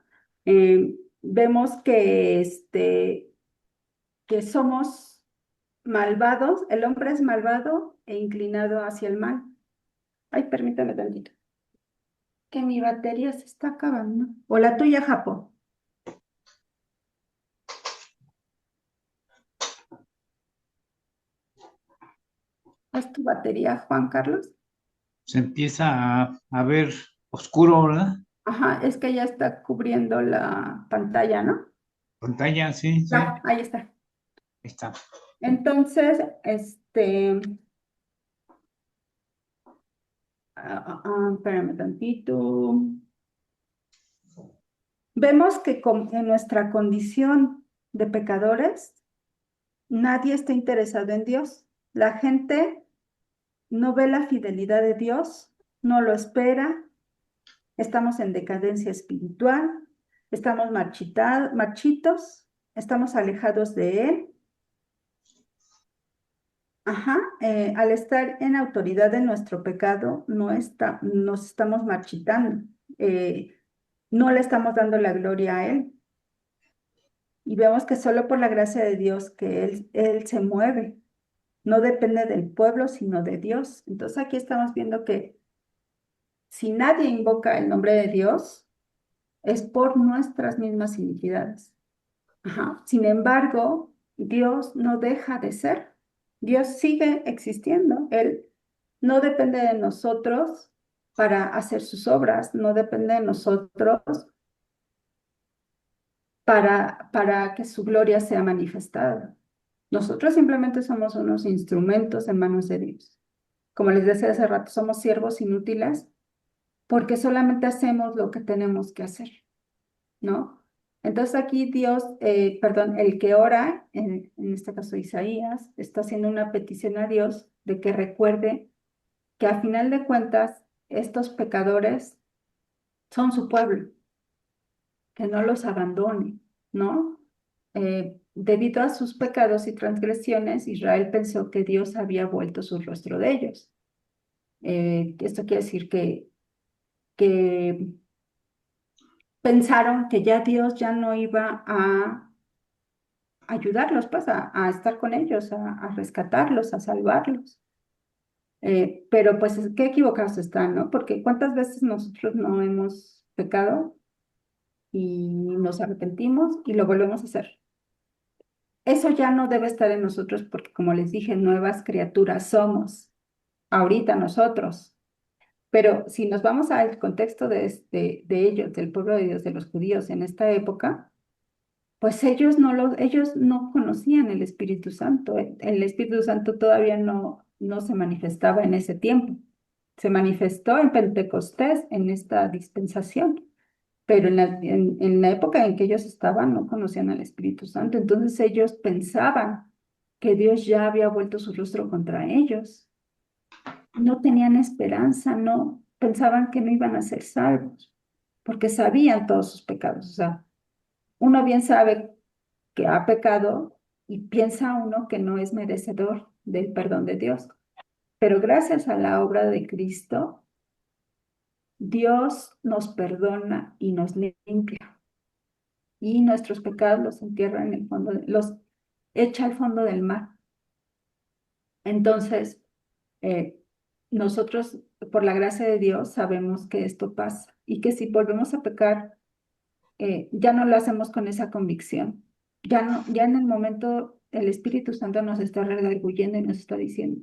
Vemos que somos malvados, el hombre es malvado e inclinado hacia el mal. Ay, permítame tantito, que mi batería se está acabando. O la tuya, Japo. ¿Es tu batería, Juan Carlos? Se empieza a ver oscuro, ¿verdad? Ajá, es que ya está cubriendo la pantalla, ¿no? Pantalla, sí, sí, ahí Ya, ahí está. está. Entonces, espérame tantito. Vemos que en nuestra condición de pecadores, nadie está interesado en Dios. La gente no ve la fidelidad de Dios, no lo espera, estamos en decadencia espiritual, estamos marchitos, estamos alejados de Él. Ajá, al estar en autoridad de nuestro pecado, nos estamos marchitando, no le estamos dando la gloria a Él. Y vemos que solo por la gracia de Dios que Él se mueve, no depende del pueblo, sino de Dios. Entonces aquí estamos viendo que si nadie invoca el nombre de Dios, es por nuestras mismas iniquidades. Ajá. Sin embargo, Dios no deja de ser. Dios sigue existiendo. Él no depende de nosotros para hacer sus obras, no depende de nosotros para que su gloria sea manifestada. Nosotros simplemente somos unos instrumentos en manos de Dios. Como les decía hace rato, somos siervos inútiles porque solamente hacemos lo que tenemos que hacer, ¿no? Entonces aquí Dios, perdón, el que ora, en este caso Isaías, está haciendo una petición a Dios de que recuerde que a final de cuentas estos pecadores son su pueblo, que no los abandone, ¿no? Debido a sus pecados y transgresiones, Israel pensó que Dios había vuelto su rostro de ellos. Esto quiere decir que pensaron que ya Dios ya no iba a ayudarlos, pues a estar con ellos, a rescatarlos, a salvarlos. Pero pues qué equivocados están, ¿no? Porque cuántas veces nosotros no hemos pecado y nos arrepentimos y lo volvemos a hacer. Eso ya no debe estar en nosotros porque, como les dije, nuevas criaturas somos ahorita nosotros. Pero si nos vamos al contexto de ellos, del pueblo de Dios, de los judíos en esta época, pues ellos no conocían el Espíritu Santo. El Espíritu Santo todavía no se manifestaba en ese tiempo. Se manifestó en Pentecostés, en esta dispensación, pero en la época en que ellos estaban no conocían al Espíritu Santo. Entonces ellos pensaban que Dios ya había vuelto su rostro contra ellos. No tenían esperanza, no pensaban que no iban a ser salvos, porque sabían todos sus pecados. O sea, uno bien sabe que ha pecado y piensa uno que no es merecedor del perdón de Dios. Pero gracias a la obra de Cristo, Dios nos perdona y nos limpia. Y nuestros pecados los entierra en el fondo, los echa al fondo del mar. Entonces, eh, nosotros, por la gracia de Dios, sabemos que esto pasa y que si volvemos a pecar, ya no lo hacemos con esa convicción. Ya en el momento el Espíritu Santo nos está redarguyendo y nos está diciendo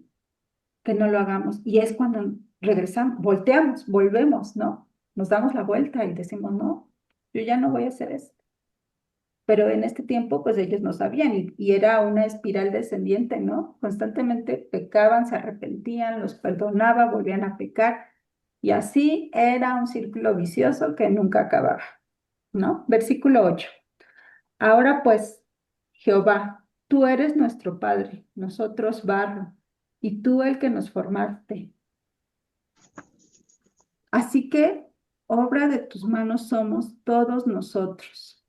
que no lo hagamos. Y es cuando regresamos, volteamos, volvemos, ¿no? Nos damos la vuelta y decimos, no, yo ya no voy a hacer eso. Pero en este tiempo, pues ellos no sabían y era una espiral descendiente, ¿no? Constantemente pecaban, se arrepentían, los perdonaba, volvían a pecar y así era un círculo vicioso que nunca acababa, ¿no? Versículo 8. Ahora pues, Jehová, tú eres nuestro Padre, nosotros barro, y tú el que nos formaste. Así que obra de tus manos somos todos nosotros.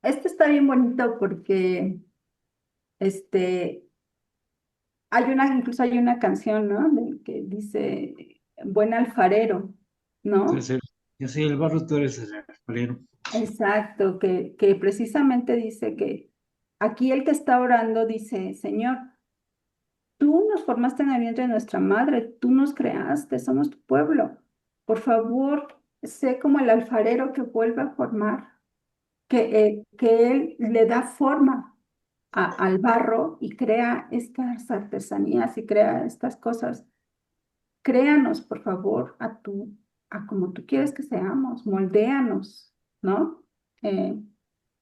Este está bien bonito porque este, incluso hay una canción, ¿no? Que dice, buen alfarero, ¿no? Entonces, yo soy el barro, tú eres el alfarero. Exacto, que precisamente dice que aquí el que está orando dice, Señor, tú nos formaste en el vientre de nuestra madre, tú nos creaste, somos tu pueblo. Por favor, sé como el alfarero que vuelve a formar, que él le da forma al barro y crea estas artesanías y crea estas cosas. Créanos, por favor, a como tú quieres que seamos, moldéanos, ¿no? Eh,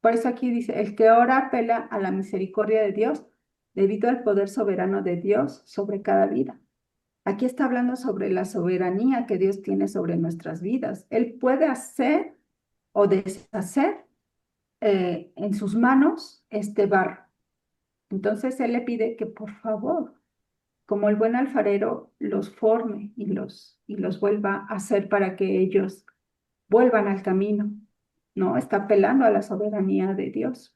por eso aquí dice, el que ora apela a la misericordia de Dios debido al poder soberano de Dios sobre cada vida. Aquí está hablando sobre la soberanía que Dios tiene sobre nuestras vidas. Él puede hacer o deshacer en sus manos este barro. Entonces Él le pide que por favor, como el buen alfarero, los forme y los vuelva a hacer para que ellos vuelvan al camino, ¿no? Está apelando a la soberanía de Dios.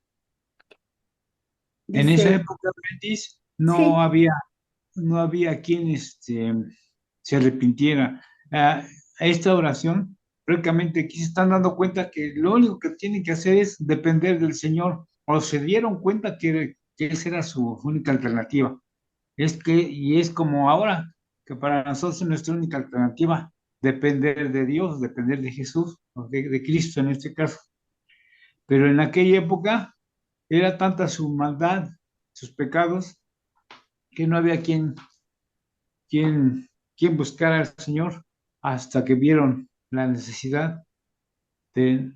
En esa Dice, época, Betis, sí, no había quien se arrepintiera. A esta oración, prácticamente aquí se están dando cuenta que lo único que tienen que hacer es depender del Señor, o se dieron cuenta que esa era su única alternativa. Y es como ahora, que para nosotros es nuestra única alternativa, depender de Dios, depender de Jesús, o de Cristo en este caso. Pero en aquella época era tanta su maldad, sus pecados, que no había quien, quien buscara al Señor hasta que vieron la necesidad de,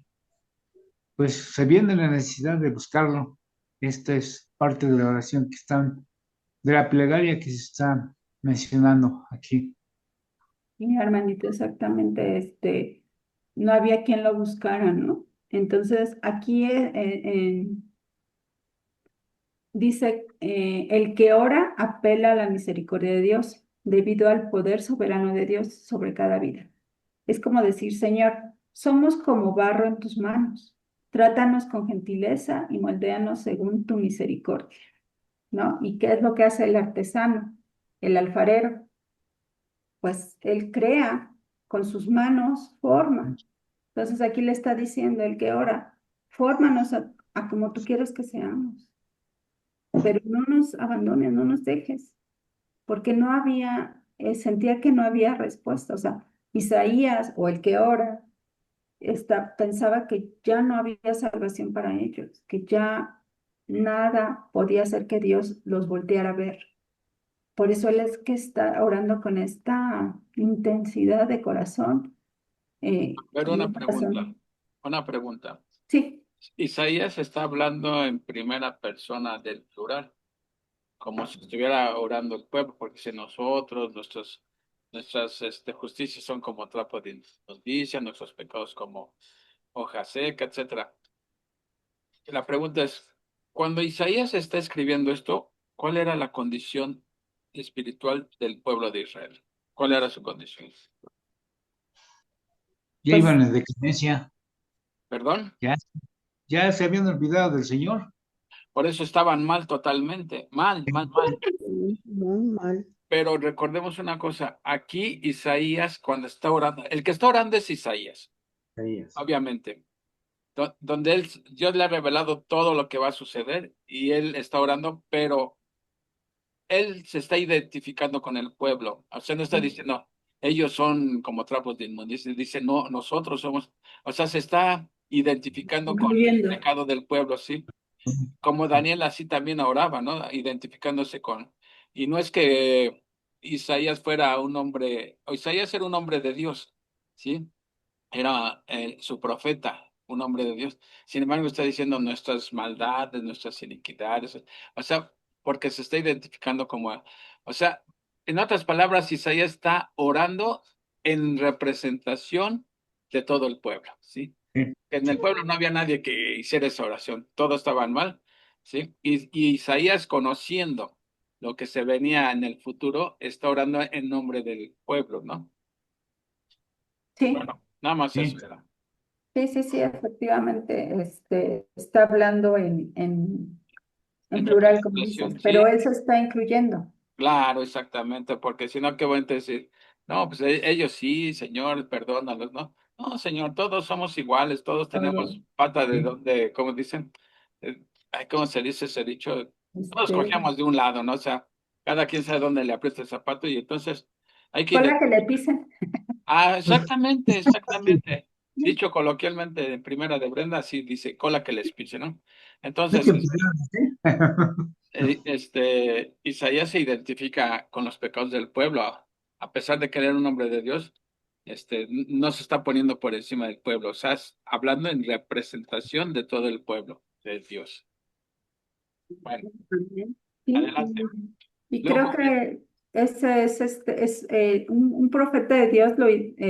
pues se viene la necesidad de buscarlo. Esta es parte de la oración que están, de la plegaria que se está mencionando aquí. Y hermanito, exactamente, no había quien lo buscara, ¿no? Entonces, aquí dice, el que ora apela a la misericordia de Dios, debido al poder soberano de Dios sobre cada vida. Es como decir, Señor, somos como barro en tus manos. Trátanos con gentileza y moldéanos según tu misericordia, ¿no? ¿Y qué es lo que hace el artesano, el alfarero? Pues él crea con sus manos forma. Entonces aquí le está diciendo el que ora, fórmanos a como tú quieres que seamos, pero no nos abandones, no nos dejes, porque no había, sentía que no había respuesta. O sea, Isaías o el que ora pensaba que ya no había salvación para ellos, que ya nada podía hacer que Dios los volteara a ver. Por eso él es que está orando con esta intensidad de corazón. Pero Y un corazón. una pregunta. Sí, Isaías está hablando en primera persona del plural, como si estuviera orando el pueblo, porque si nosotros, nuestras justicias son como trapo de inmundicia, nuestros pecados como hoja seca, etcétera. Y la pregunta es, cuando Isaías está escribiendo esto, ¿cuál era la condición espiritual del pueblo de Israel? ¿Cuál era su condición? Ya pues iban en decadencia, ¿Perdón? ya, ya se habían olvidado del Señor. Por eso estaban mal totalmente, mal, mal, mal. Sí, muy mal. Pero recordemos una cosa, aquí Isaías cuando está orando, el que está orando es Isaías, obviamente, donde Dios le ha revelado todo lo que va a suceder y él está orando, pero él se está identificando con el pueblo. O sea, no está diciendo, ellos son como trapos de inmundicia, dice, no, nosotros somos, o sea, se está identificando con el incluyendo. pecado del pueblo, sí. Como Daniel así también oraba, ¿no? Identificándose con... Y no es que Isaías fuera un hombre, o Isaías era un hombre de Dios, ¿sí? Era su profeta, un hombre de Dios. Sin embargo, está diciendo nuestras maldades, nuestras iniquidades, o sea, porque se está identificando como... O sea, en otras palabras, Isaías está orando en representación de todo el pueblo, ¿sí? Sí, Que en el sí. pueblo no había nadie que hiciera esa oración, todos estaban mal, ¿sí? Y Isaías, conociendo lo que se venía en el futuro, está orando en nombre del pueblo, ¿no? Sí, Bueno, nada más Sí. eso era. sí, sí, sí, efectivamente, está hablando en En plural, como dices, representación, pero sí, él se está incluyendo. claro, exactamente, porque si no, ¿qué voy a decir? No, pues ellos sí, Señor, perdónalos, ¿no? No, Señor, todos somos iguales, todos Todo, tenemos pata de Sí. donde, como dicen, ay, ¿cómo se dice ese dicho? Todos este, cogemos de un lado, ¿no? O sea, cada quien sabe dónde le aprieta el zapato y entonces hay que... con la que le pisen. Ah, exactamente, exactamente. Dicho coloquialmente en primera de Brenda, así dice, cola que les pise, ¿no? Es Entonces, que pudieron, Isaías se identifica con los pecados del pueblo, a pesar de que era un hombre de Dios, no se está poniendo por encima del pueblo, o sea, hablando en representación de todo el pueblo de Dios. Bueno, También. Sí, adelante. y creo Luego, que ese un profeta de Dios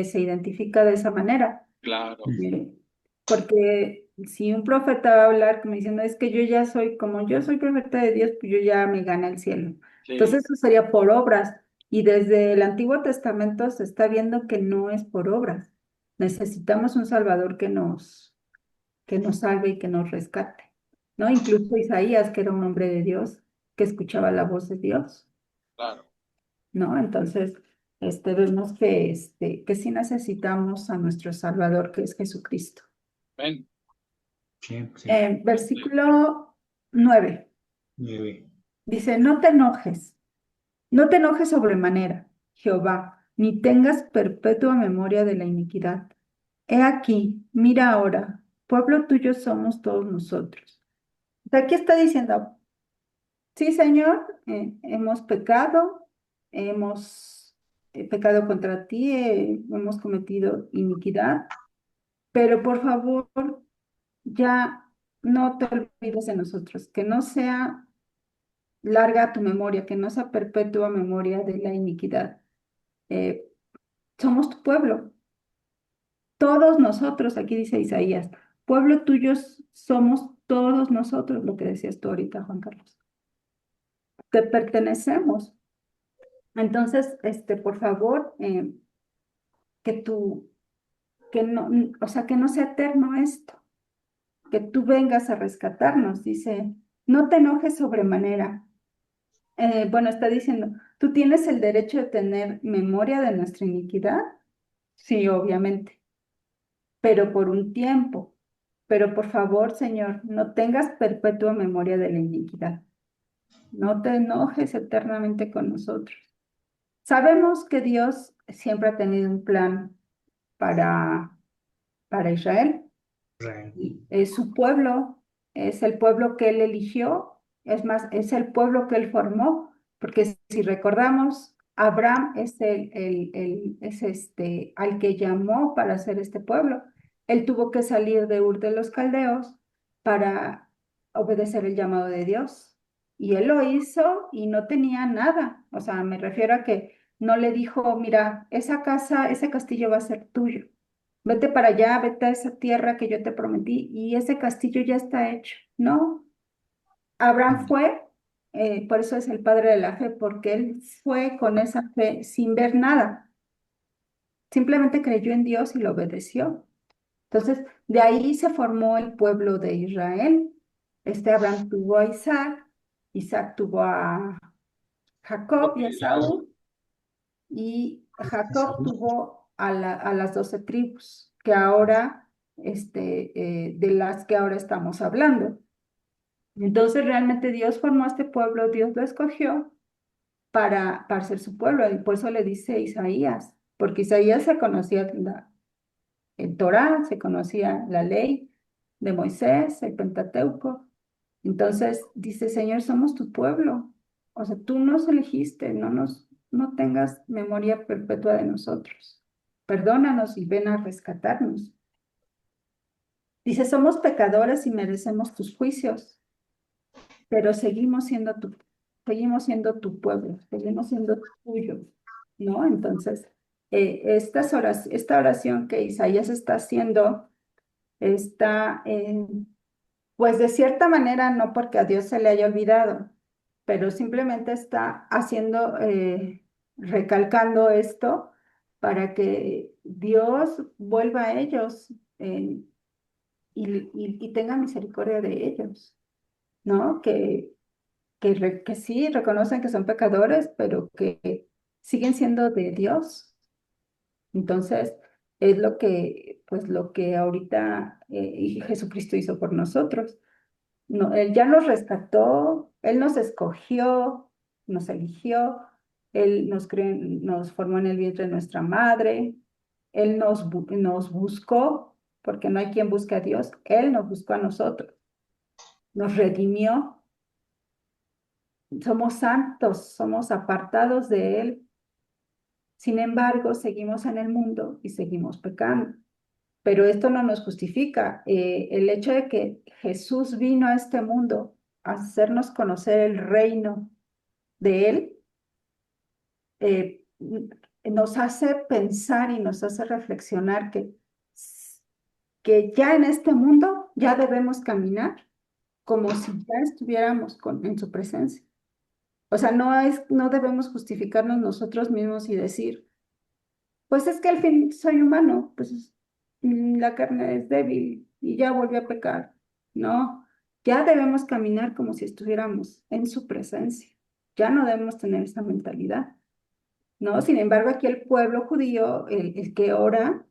se identifica de esa manera. claro, Eh, Porque si un profeta va a hablar como diciendo, es que yo ya soy, como yo soy profeta de Dios, pues yo ya me gana el cielo. sí, Entonces eso sería por obras. Y desde el Antiguo Testamento se está viendo que no es por obras. Necesitamos un Salvador que nos salve y que nos rescate. ¿No? Incluso Isaías, que era un hombre de Dios, que escuchaba la voz de Dios. claro. ¿No? Entonces, vemos que sí necesitamos a nuestro Salvador, que es Jesucristo. Ven, sí, sí. Versículo 9 dice, no te enojes sobremanera, Jehová, ni tengas perpetua memoria de la iniquidad. He aquí, mira ahora, pueblo tuyo somos todos nosotros. O sea, aquí está diciendo, sí, Señor, hemos pecado, hemos pecado contra ti, hemos cometido iniquidad, pero por favor, ya no te olvides de nosotros, que no sea larga tu memoria, que no sea perpetua memoria de la iniquidad. Eh, Somos tu pueblo, todos nosotros, aquí dice Isaías, pueblo tuyo somos todos nosotros, lo que decías tú ahorita, Juan Carlos. Te pertenecemos. Entonces, por favor, que tú, que no, o sea, que no sea eterno esto, que tú vengas a rescatarnos, dice, no te enojes sobremanera. Bueno, está diciendo, ¿tú tienes el derecho de tener memoria de nuestra iniquidad? Sí, obviamente, pero por un tiempo. Pero por favor, Señor, no tengas perpetua memoria de la iniquidad. No te enojes eternamente con nosotros. Sabemos que Dios siempre ha tenido un plan para, para Israel. Es su pueblo, es el pueblo que él eligió, es más, es el pueblo que él formó, porque si recordamos, Abraham es al que llamó para hacer este pueblo. Él tuvo que salir de Ur de los Caldeos para obedecer el llamado de Dios. Y él lo hizo y no tenía nada. O sea, me refiero a que no le dijo, mira, esa casa, ese castillo va a ser tuyo. Vete para allá, vete a esa tierra que yo te prometí y ese castillo ya está hecho. No, Abraham fue, por eso es el padre de la fe, porque él fue con esa fe sin ver nada. Simplemente creyó en Dios y lo obedeció. Entonces, de ahí se formó el pueblo de Israel. Abraham tuvo a Isaac, Isaac tuvo a Jacob y a Esaú, y Jacob tuvo a las 12 tribus, que ahora, de las que ahora estamos hablando. Entonces, realmente Dios formó a este pueblo, Dios lo escogió para ser su pueblo, y por eso le dice Isaías, porque Isaías se conocía el Torá, se conocía la ley de Moisés, el Pentateuco. Entonces dice, Señor, somos tu pueblo. O sea, tú nos elegiste, no tengas memoria perpetua de nosotros. Perdónanos y ven a rescatarnos. Dice, somos pecadores y merecemos tus juicios, pero seguimos siendo tu pueblo, seguimos siendo tuyo, ¿no? Entonces, esta oración que Isaías está haciendo está pues de cierta manera, no porque a Dios se le haya olvidado, pero simplemente está haciendo, recalcando esto para que Dios vuelva a ellos y tenga misericordia de ellos, ¿no? Que sí reconocen que son pecadores, pero que siguen siendo de Dios. Entonces, es pues lo que ahorita Jesucristo hizo por nosotros. No, Él ya nos rescató, Él nos escogió, nos eligió, Él nos formó en el vientre de nuestra madre, Él nos buscó, porque no hay quien busque a Dios, Él nos buscó a nosotros, nos redimió, somos santos, somos apartados de Él. Sin embargo, seguimos en el mundo y seguimos pecando. Pero esto no nos justifica. El hecho de que Jesús vino a este mundo a hacernos conocer el reino de Él, nos hace pensar y nos hace reflexionar que ya en este mundo ya debemos caminar como si ya estuviéramos en su presencia. O sea, no debemos justificarnos nosotros mismos y decir, pues es que al fin soy humano, pues la carne es débil y ya volví a pecar. No, ya debemos caminar como si estuviéramos en su presencia. Ya no debemos tener esa mentalidad, ¿no? Sin embargo, aquí el pueblo judío, el que ora,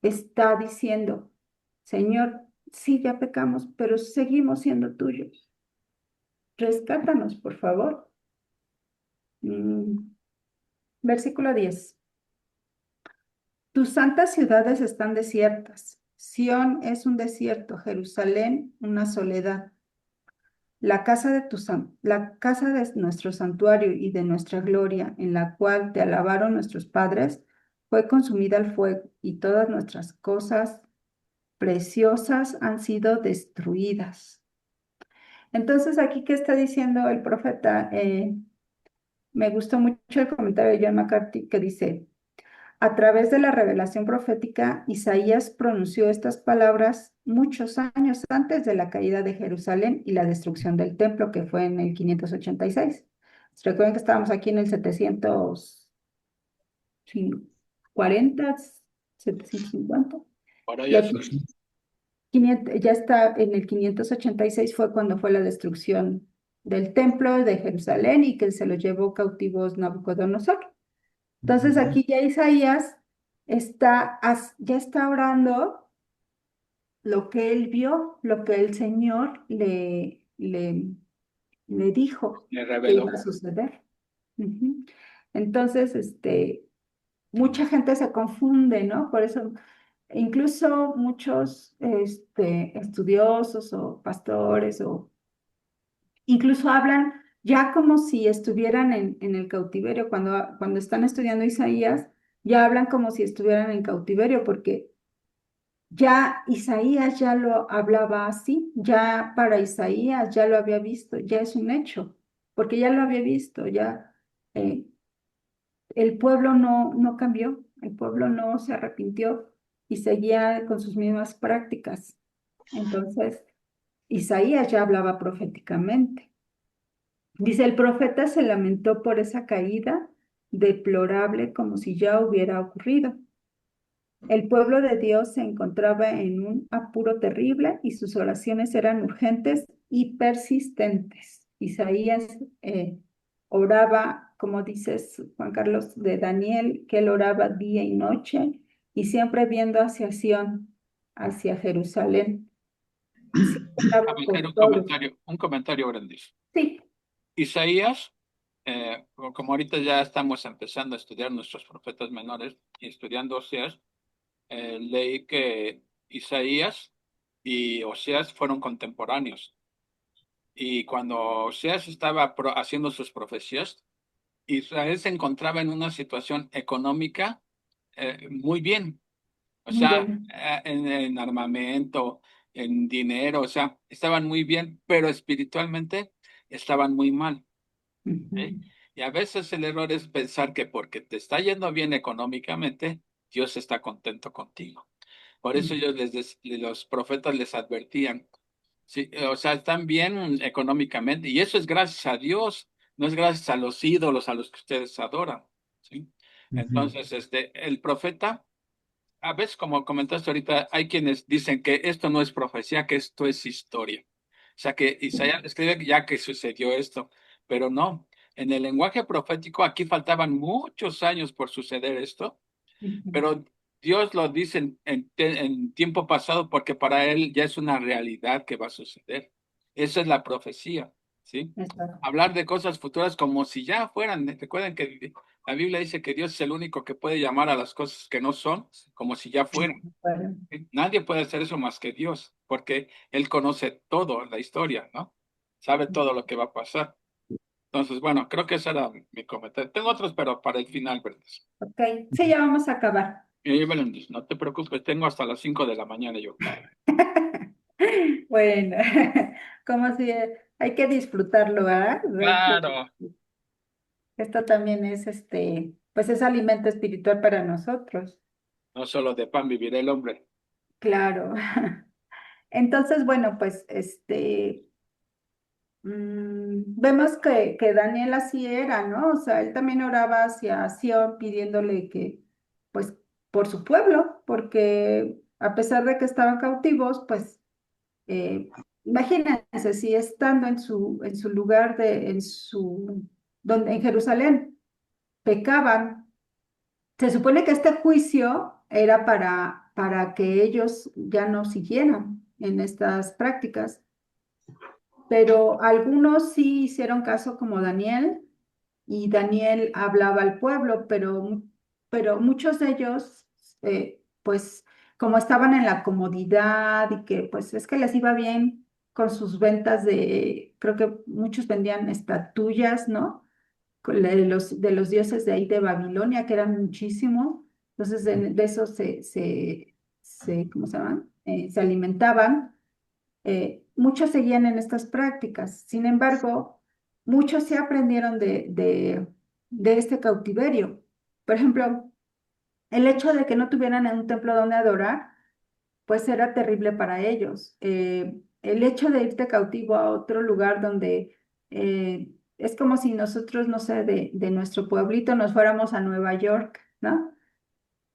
está diciendo, Señor, sí, ya pecamos, pero seguimos siendo tuyos. Rescátanos, por favor. Versículo 10. Tus santas ciudades están desiertas. Sión es un desierto, Jerusalén una soledad. La casa de nuestro santuario y de nuestra gloria, en la cual te alabaron nuestros padres, fue consumida al fuego, y todas nuestras cosas preciosas han sido destruidas. Entonces, aquí, ¿qué está diciendo el profeta? Me gustó mucho el comentario de John McCarthy que dice, a través de la revelación profética, Isaías pronunció estas palabras muchos años antes de la caída de Jerusalén y la destrucción del templo, que fue en el 586. Recuerden que estábamos aquí en el 740, 750. Por Y ahí aquí así. 500 ya está en el 586 fue cuando fue la destrucción del templo de Jerusalén y que se lo llevó cautivos Nabucodonosor. Entonces aquí ya Isaías ya está orando lo que él vio, lo que el Señor le dijo Le que reveló. iba a suceder. Ujú. Entonces, mucha gente se confunde, ¿no? Por eso, incluso muchos estudiosos o pastores o incluso hablan ya como si estuvieran en el cautiverio, cuando están estudiando Isaías, ya hablan como si estuvieran en cautiverio, porque ya Isaías ya lo hablaba así, ya para Isaías ya lo había visto, ya es un hecho, porque ya lo había visto, ya eh, el pueblo no cambió, el pueblo no se arrepintió y seguía con sus mismas prácticas. Entonces, Isaías ya hablaba proféticamente. Dice, el profeta se lamentó por esa caída, deplorable como si ya hubiera ocurrido. El pueblo de Dios se encontraba en un apuro terrible y sus oraciones eran urgentes y persistentes. Isaías oraba, como dices, Juan Carlos, de Daniel, que él oraba día y noche y siempre viendo hacia Sión, hacia Jerusalén. Siempre oraba Déjame hacer por todos. un comentario grandísimo. Sí. Isaías, como ahorita ya estamos empezando a estudiar nuestros profetas menores y estudiando Oseas, leí que Isaías y Oseas fueron contemporáneos. Y cuando Oseas estaba haciendo sus profecías, Israel se encontraba en una situación económica muy bien. O Muy sea, bueno. en armamento, en dinero, o sea, estaban muy bien, pero espiritualmente estaban muy mal. ¿Sí? Ujú. Y a veces el error es pensar que porque te está yendo bien económicamente, Dios está contento contigo. Por eso los profetas les advertían, sí, o sea, están bien económicamente, y eso es gracias a Dios, no es gracias a los ídolos a los que ustedes adoran, ¿sí? Ujú, Entonces, el profeta, a veces, como comentaste ahorita, hay quienes dicen que esto no es profecía, que esto es historia. O sea, que Isaías escribe ya que sucedió esto, pero no. En el lenguaje profético, aquí faltaban muchos años por suceder esto, Ujú. pero Dios lo dice en tiempo pasado porque para él ya es una realidad que va a suceder. Esa es la profecía, ¿sí? Exacto. Hablar de cosas futuras como si ya fueran. Recuerden que la Biblia dice que Dios es el único que puede llamar a las cosas que no son como si ya fueran. Bueno, ¿Sí? Nadie puede hacer eso más que Dios, porque Él conoce todo la historia, ¿no? Sabe todo lo que va a pasar. Entonces, bueno, creo que ese era mi comentario. Tengo otros, pero para el final, ¿verdad? ok, sí, ya vamos a acabar. Y Belén, no te preocupes, tengo hasta las 5 de la mañana yo. Bueno, como si hay que disfrutarlo, ¿verdad? Claro, Esto también es pues es alimento espiritual para nosotros. no solo de pan vivirá el hombre. Claro. Entonces, bueno, pues vemos que Daniel así era, ¿no? O sea, él también oraba hacia Sión pidiéndole que, pues, por su pueblo, porque a pesar de que estaban cautivos, pues, eh, imagínense si estando en su lugar donde en Jerusalén pecaban, se supone que este juicio era para que ellos ya no siguieran en estas prácticas, pero algunos sí hicieron caso como Daniel y Daniel hablaba al pueblo, pero muchos de ellos, pues como estaban en la comodidad y que pues es que les iba bien con sus ventas creo que muchos vendían estatuillas, ¿no? De los dioses de ahí de Babilonia, que eran muchísimos. Entonces, de eso ¿cómo se llaman? Se alimentaban, muchos seguían en estas prácticas. Sin embargo, muchos se aprendieron de este cautiverio. Por ejemplo, el hecho de que no tuvieran un templo donde adorar, pues era terrible para ellos. El hecho de irte cautivo a otro lugar donde es como si nosotros, no sé, de nuestro pueblito nos fuéramos a Nueva York, ¿no?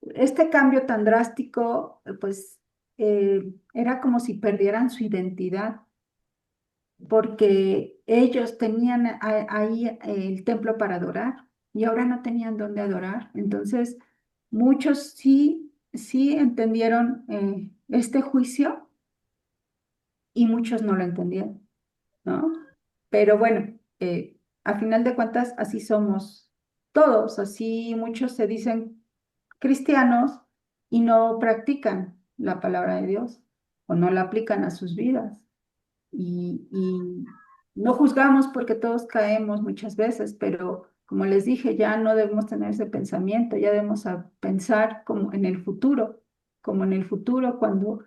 Este cambio tan drástico, pues era como si perdieran su identidad, porque ellos tenían ahí el templo para adorar y ahora no tenían dónde adorar. Entonces, muchos sí entendieron este juicio y muchos no lo entendieron, ¿no? Pero bueno, a final de cuentas, así somos todos, así muchos se dicen cristianos y no practican la palabra de Dios o no la aplican a sus vidas. Y no juzgamos porque todos caemos muchas veces, pero como les dije, ya no debemos tener ese pensamiento, ya debemos pensar como en el futuro, como en el futuro cuando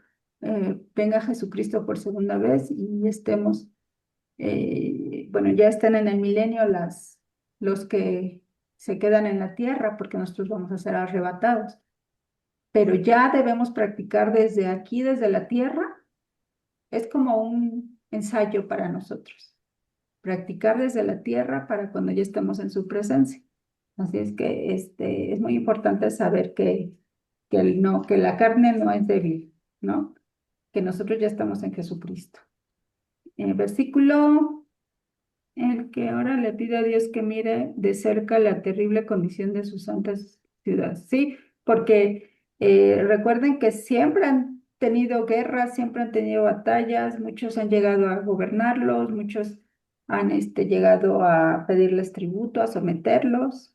venga Jesucristo por segunda vez y estemos, bueno, ya estén en el milenio los que se quedan en la tierra, porque nosotros vamos a ser arrebatados. Pero ya debemos practicar desde aquí, desde la tierra, es como un ensayo para nosotros. Practicar desde la tierra para cuando ya estemos en su presencia. Así es que es muy importante saber que la carne no es débil, ¿no? Que nosotros ya estamos en Jesucristo. Versículo el que ahora le pide a Dios que mire de cerca la terrible condición de sus santas ciudades. Sí, porque recuerden que siempre han tenido guerras, siempre han tenido batallas, muchos han llegado a gobernarlos, muchos han llegado a pedirles tributo, a someterlos.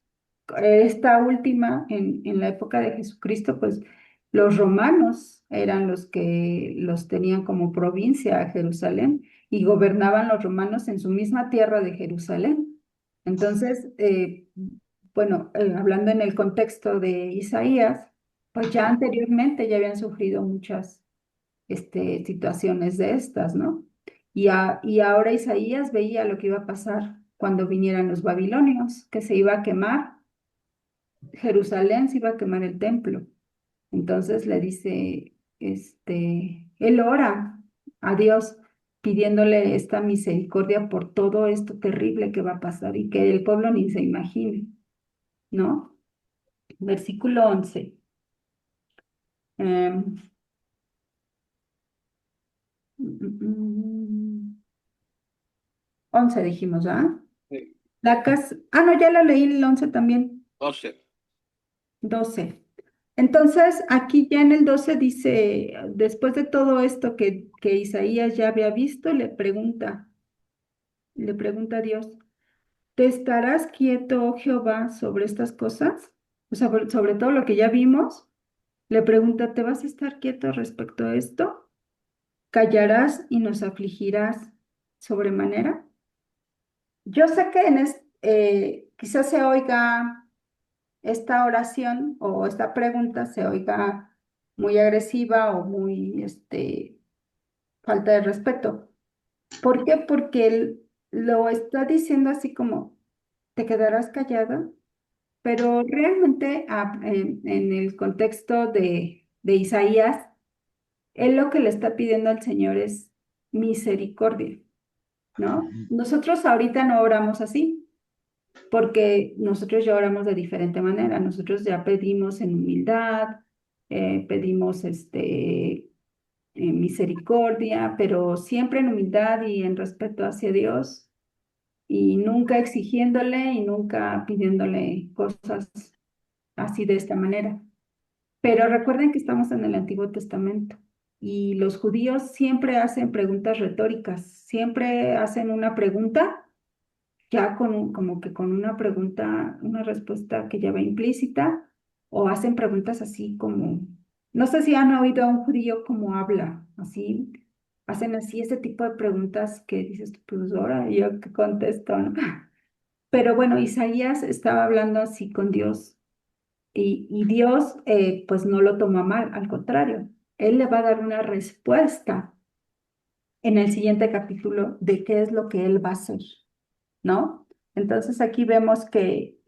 Esta última, en la época de Jesucristo, pues los romanos eran los que los tenían como provincia a Jerusalén y gobernaban los romanos en su misma tierra de Jerusalén. Entonces, bueno, hablando en el contexto de Isaías, pues ya anteriormente ya habían sufrido muchas situaciones de estas, ¿no? Y ahora Isaías veía lo que iba a pasar cuando vinieran los babilonios, que se iba a quemar Jerusalén, se iba a quemar el templo. Entonces le dice, él ora a Dios pidiéndole esta misericordia por todo esto terrible que va a pasar y que el pueblo ni se imagine, ¿no? Versículo 11. Em, 11 dijimos, ¿ah? Sí. No, ya la leí el 11 también, 12. 12. Entonces, aquí ya en el 12 dice, después de todo esto que Isaías ya había visto, le pregunta a Dios, ¿te estarás quieto, oh Jehová, sobre estas cosas? O sea, sobre todo lo que ya vimos, le pregunta, ¿te vas a estar quieto respecto a esto? ¿Callarás y nos afligirás sobremanera? Yo sé que quizás se oiga esta oración o esta pregunta se oiga muy agresiva o muy falta de respeto. ¿Por qué? Porque él lo está diciendo así como, ¿te quedarás callado? Pero realmente en el contexto de Isaías, él lo que le está pidiendo al Señor es misericordia, ¿no? Nosotros ahorita no oramos así, porque nosotros ya oramos de diferente manera. Nosotros ya pedimos en humildad, pedimos misericordia, pero siempre en humildad y en respeto hacia Dios y nunca exigiéndole y nunca pidiéndole cosas así de esta manera. Pero recuerden que estamos en el Antiguo Testamento y los judíos siempre hacen preguntas retóricas, siempre hacen una pregunta ya como que con una pregunta, una respuesta que ya va implícita, o hacen preguntas así como, no sé si han oído a un judío como habla, así, hacen así ese tipo de preguntas que dices, pues ahora yo qué contesto, ¿no? Pero bueno, Isaías estaba hablando así con Dios y Dios pues no lo tomó mal, al contrario. Él le va a dar una respuesta en el siguiente capítulo de qué es lo que Él va a hacer, ¿no? Entonces aquí vemos que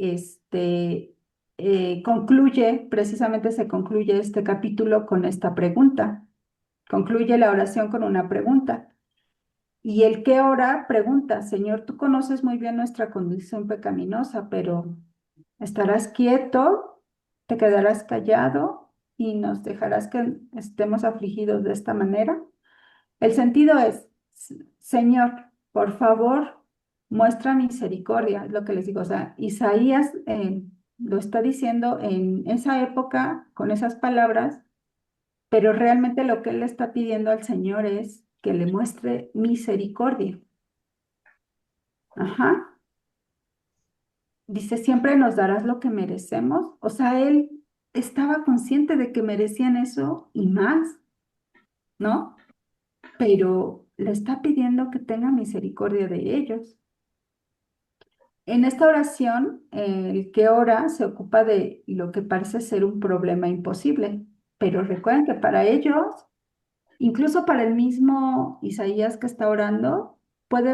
precisamente se concluye este capítulo con esta pregunta. Concluye la oración con una pregunta. Y el que ora pregunta, Señor, tú conoces muy bien nuestra condición pecaminosa, pero ¿estarás quieto? ¿Te quedarás callado y nos dejarás que estemos afligidos de esta manera? El sentido es, Señor, por favor, muestra misericordia, es lo que les digo. O sea, Isaías lo está diciendo en esa época con esas palabras, pero realmente lo que él le está pidiendo al Señor es que le muestre misericordia. Ajá. Dice, siempre nos darás lo que merecemos. O sea, él estaba consciente de que merecían eso y más, ¿no? Pero le está pidiendo que tenga misericordia de ellos. En esta oración, el que ora se ocupa de lo que parece ser un problema imposible, pero recuerden que para ellos, incluso para el mismo Isaías que está orando, puede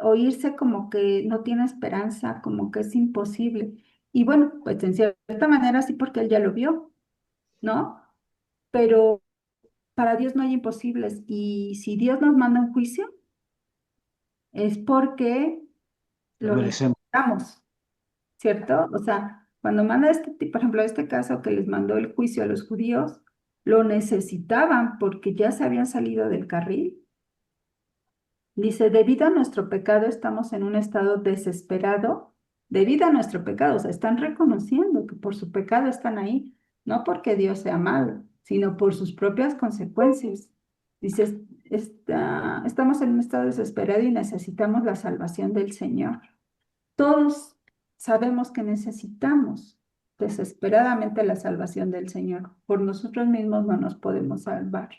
oírse como que no tiene esperanza, como que es imposible. Y bueno, pues en cierta manera sí, porque él ya lo vio, ¿no? Pero para Dios no hay imposibles. Y si Dios nos manda un juicio, es porque Lo lo merecemos. necesitamos, ¿cierto? O sea, cuando manda por ejemplo, este caso que les mandó el juicio a los judíos, lo necesitaban porque ya se habían salido del carril. Dice, debido a nuestro pecado estamos en un estado desesperado, debido a nuestro pecado, o sea, están reconociendo que por su pecado están ahí, no porque Dios sea malo, sino por sus propias consecuencias. Dice, estamos en un estado desesperado y necesitamos la salvación del Señor. Todos sabemos que necesitamos desesperadamente la salvación del Señor. Por nosotros mismos no nos podemos salvar.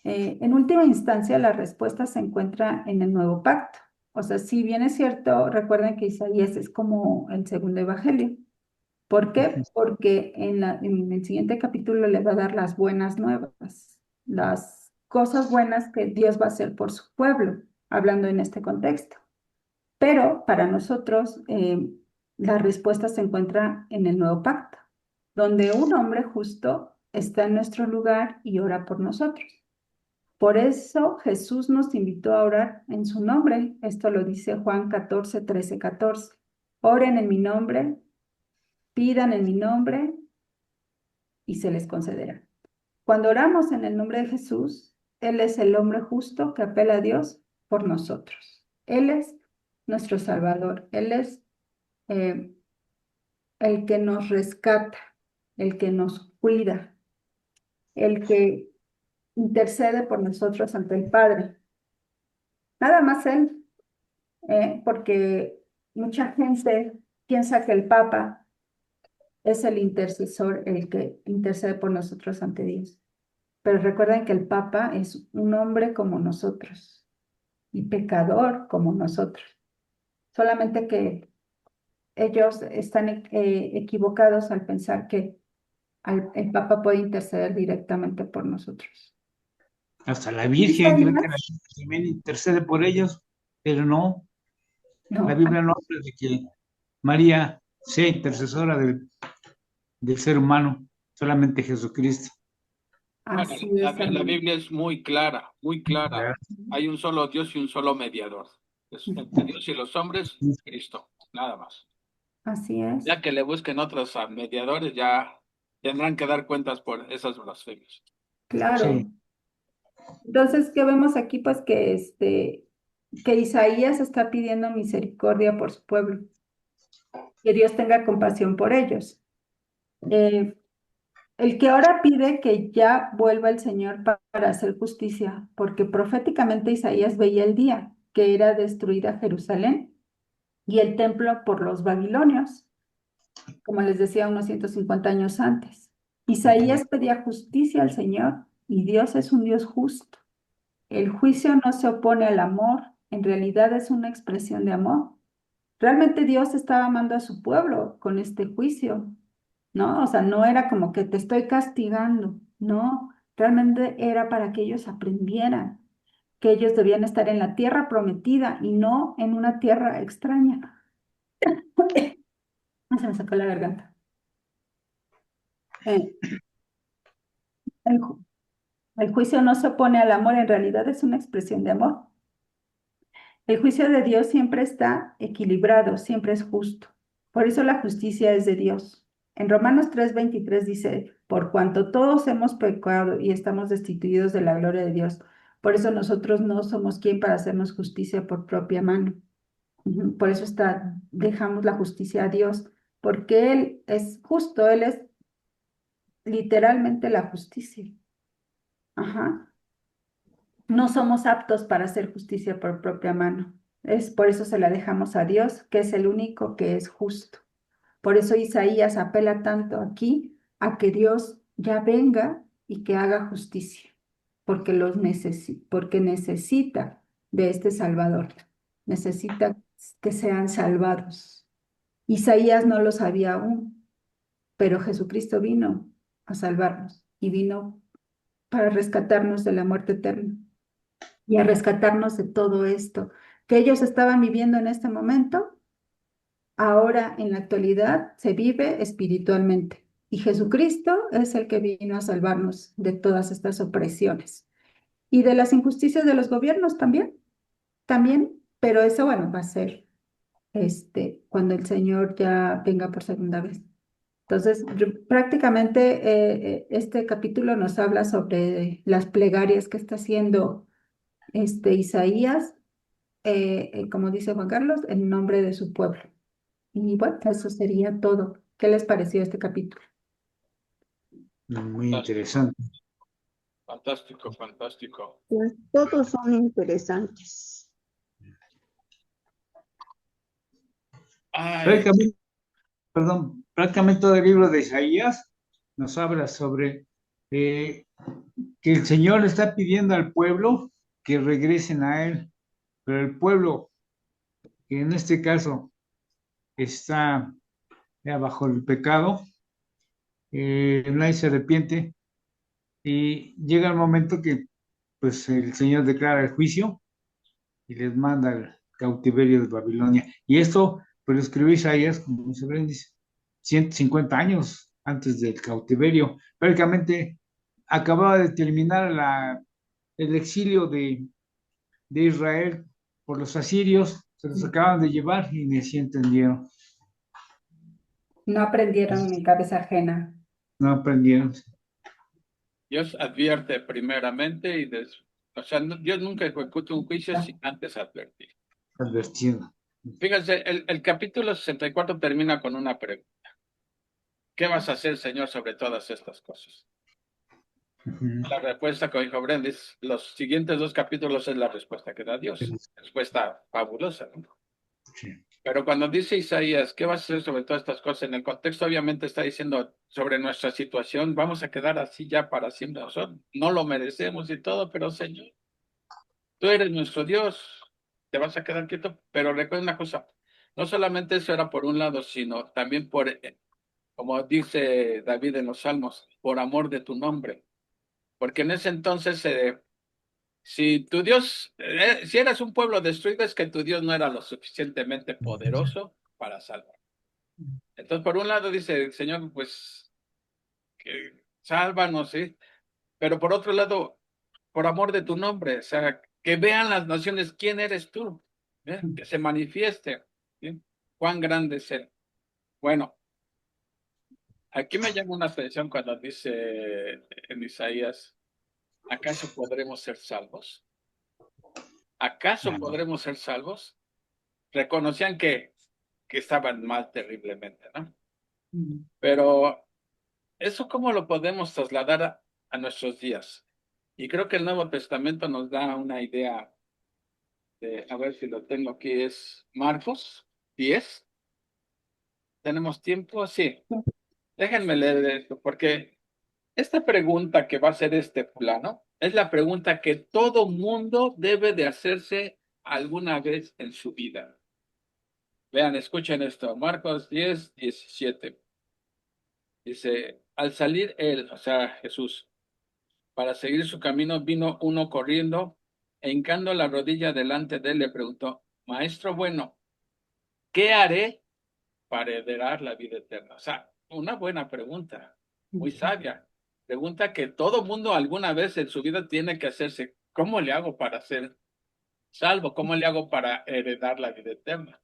En última instancia, la respuesta se encuentra en el nuevo pacto. O sea, si bien es cierto, recuerden que Isaías es como el segundo evangelio. ¿Por qué? Porque en el siguiente capítulo le va a dar las buenas nuevas, las cosas buenas que Dios va a hacer por su pueblo, hablando en este contexto. Pero para nosotros, la respuesta se encuentra en el nuevo pacto, donde un hombre justo está en nuestro lugar y ora por nosotros. Por eso Jesús nos invitó a orar en su nombre. Esto lo dice Juan 14, 13, 14. Oren en mi nombre, pidan en mi nombre y se les concederá. Cuando oramos en el nombre de Jesús, Él es el hombre justo que apela a Dios por nosotros. Él es nuestro Salvador. Él es eh, el que nos rescata, el que nos cuida, el que intercede por nosotros ante el Padre. Nada más Él, porque mucha gente piensa que el Papa es el intercesor, el que intercede por nosotros ante Dios. Pero recuerden que el Papa es un hombre como nosotros y pecador como nosotros. Solamente que ellos están equivocados al pensar que el Papa puede interceder directamente por nosotros. Hasta la Virgen, creo que la Isaías, Virgen también intercede por ellos, pero no, la no, Biblia no habla de que María sea intercesora del ser humano, solamente Jesucristo. Bueno, así la, es, la hermano. Biblia es muy clara, muy clara. Hay un solo Dios y un solo mediador. Es entre Dios y los hombres, Cristo, nada más. Así es, Ya que le busquen otros mediadores, ya tendrán que dar cuentas por esas blasfemias. Sí, claro. Entonces, ¿qué vemos aquí? Pues que Isaías está pidiendo misericordia por su pueblo, que Dios tenga compasión por ellos. Eh, el que ahora pide que ya vuelva el Señor para hacer justicia, porque proféticamente Isaías veía el día que era destruida Jerusalén y el templo por los babilonios, como les decía, unos 150 años antes. Isaías pedía justicia al Señor y Dios es un Dios justo. El juicio no se opone al amor, en realidad es una expresión de amor. Realmente Dios estaba amando a su pueblo con este juicio, ¿no? O sea, no era como que te estoy castigando, no. Realmente era para que ellos aprendieran que ellos debían estar en la tierra prometida y no en una tierra extraña. Se me sacó la garganta. Eh, el, ju- el juicio no se opone al amor, en realidad es una expresión de amor. El juicio de Dios siempre está equilibrado, siempre es justo. Por eso la justicia es de Dios. En Romanos 3:23 dice, por cuanto todos hemos pecado y estamos destituidos de la gloria de Dios, por eso nosotros no somos quien para hacernos justicia por propia mano. Por eso dejamos la justicia a Dios, porque Él es justo, Él es literalmente la justicia. Ajá. No somos aptos para hacer justicia por propia mano. Es por eso se la dejamos a Dios, que es el único que es justo. Por eso Isaías apela tanto aquí a que Dios ya venga y que haga justicia, porque necesita de este Salvador, necesita que sean salvados. Isaías no lo sabía aún, pero Jesucristo vino a salvarnos y vino para rescatarnos de la muerte eterna y a rescatarnos de todo esto que ellos estaban viviendo en este momento. Ahora, en la actualidad, se vive espiritualmente. Y Jesucristo es el que vino a salvarnos de todas estas opresiones y de las injusticias de los gobiernos también, pero eso, bueno, va a ser cuando el Señor ya venga por segunda vez. Entonces, prácticamente este capítulo nos habla sobre las plegarias que está haciendo Isaías, como dice Juan Carlos, en nombre de su pueblo. Y bueno, eso sería todo. ¿Qué les pareció este capítulo? Muy Fantástico, interesante. fantástico, fantástico. Pues todos son interesantes. Ay, Prácticamente, perdón, prácticamente todo el libro de Isaías nos habla sobre eh, que el Señor le está pidiendo al pueblo que regresen a Él, pero el pueblo, que en este caso está ya bajo el pecado, nadie se arrepiente y llega el momento que pues el Señor declara el juicio y les manda al cautiverio de Babilonia. Y esto, pues lo escribió Isaías, como se ven, dice, 150 años antes del cautiverio. Prácticamente acababa de terminar el exilio de Israel por los asirios, se los acaban de llevar y ni así entendieron, No aprendieron en cabeza ajena. no aprendieron, Dios advierte primeramente y después, o sea, Dios nunca ejecuta un juicio sin antes advertir. advirtiendo. Fíjense, el capítulo 64 termina con una pregunta. ¿Qué vas a hacer, Señor, sobre todas estas cosas? Ujú. La respuesta que dijo Brendis, los siguientes dos capítulos es la respuesta que da Dios. Respuesta fabulosa, ¿no? Sí. Pero cuando dice Isaías, ¿qué vas a hacer sobre todas estas cosas? En el contexto obviamente está diciendo sobre nuestra situación, vamos a quedar así ya para siempre. Nosotros no lo merecemos y todo, pero Señor, tú eres nuestro Dios, te vas a quedar quieto. Pero recuerda una cosa, no solamente eso era por un lado, sino también por, como dice David en los Salmos, por amor de tu nombre. Porque en ese entonces, si tu Dios, si eras un pueblo destruido, es que tu Dios no era lo suficientemente poderoso para salvar. Entonces, por un lado dice, Señor, pues, que sálvanos, ¿sí? Pero por otro lado, por amor de tu nombre, o sea, que vean las naciones quién eres tú, ¿eh? Que se manifieste, ¿sí? Cuán grande es Él. Bueno, aquí me llama una atención cuando dice en Isaías, ¿acaso podremos ser salvos? ¿Acaso podremos ser salvos? Reconocían que estaban mal terriblemente, ¿no? Pero eso, ¿cómo lo podemos trasladar a nuestros días? Y creo que el Nuevo Testamento nos da una idea de, a ver si lo tengo aquí, es Marcos 10. ¿Tenemos tiempo? Sí. Déjenme leer esto, porque esta pregunta que va a ser este plano es la pregunta que todo mundo debe de hacerse alguna vez en su vida. Vean, escuchen esto. Marcos 10:17. Dice, al salir él, o sea, Jesús, para seguir su camino, vino uno corriendo, e hincando la rodilla delante de él, le preguntó: Maestro bueno, ¿qué haré para heredar la vida eterna? O sea, una buena pregunta, muy sabia. Pregunta que todo mundo alguna vez en su vida tiene que hacerse. ¿Cómo le hago para ser salvo? ¿Cómo le hago para heredar la vida eterna?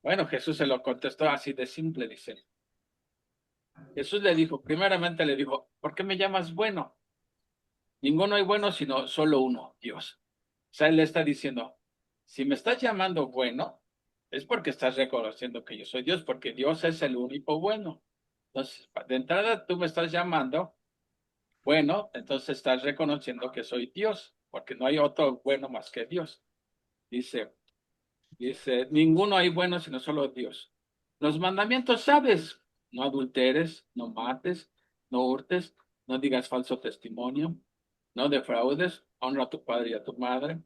Bueno, Jesús se lo contestó así de simple, dice. Jesús le dijo, primeramente le dijo, ¿por qué me llamas bueno? Ninguno hay bueno, sino solo uno, Dios. O sea, él le está diciendo, si me estás llamando bueno, es porque estás reconociendo que yo soy Dios, porque Dios es el único bueno. Entonces, de entrada tú me estás llamando bueno, entonces estás reconociendo que soy Dios, porque no hay otro bueno más que Dios. Dice, ninguno hay bueno sino solo Dios. Los mandamientos sabes: no adulteres, no mates, no hurtes, no digas falso testimonio, no defraudes, honra a tu padre y a tu madre.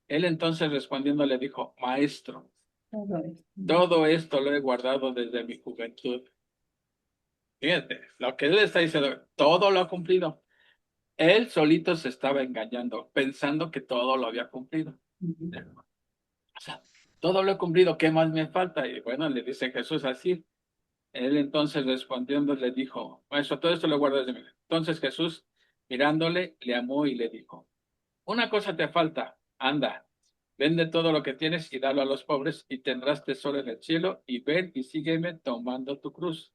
Él entonces respondiendo le dijo: Maestro, todo esto lo he guardado desde mi juventud. Fíjate, lo que él está diciendo, todo lo ha cumplido. Él solito se estaba engañando, pensando que todo lo había cumplido. O sea, todo lo he cumplido, ¿qué más me falta? Y bueno, le dice Jesús así. Él entonces respondiendo le dijo: Maestro, todo esto lo guardo desde mí. Entonces Jesús, mirándole, le amó y le dijo: Una cosa te falta, anda, vende todo lo que tienes y dalo a los pobres, y tendrás tesoro en el cielo, y ven y sígueme tomando tu cruz.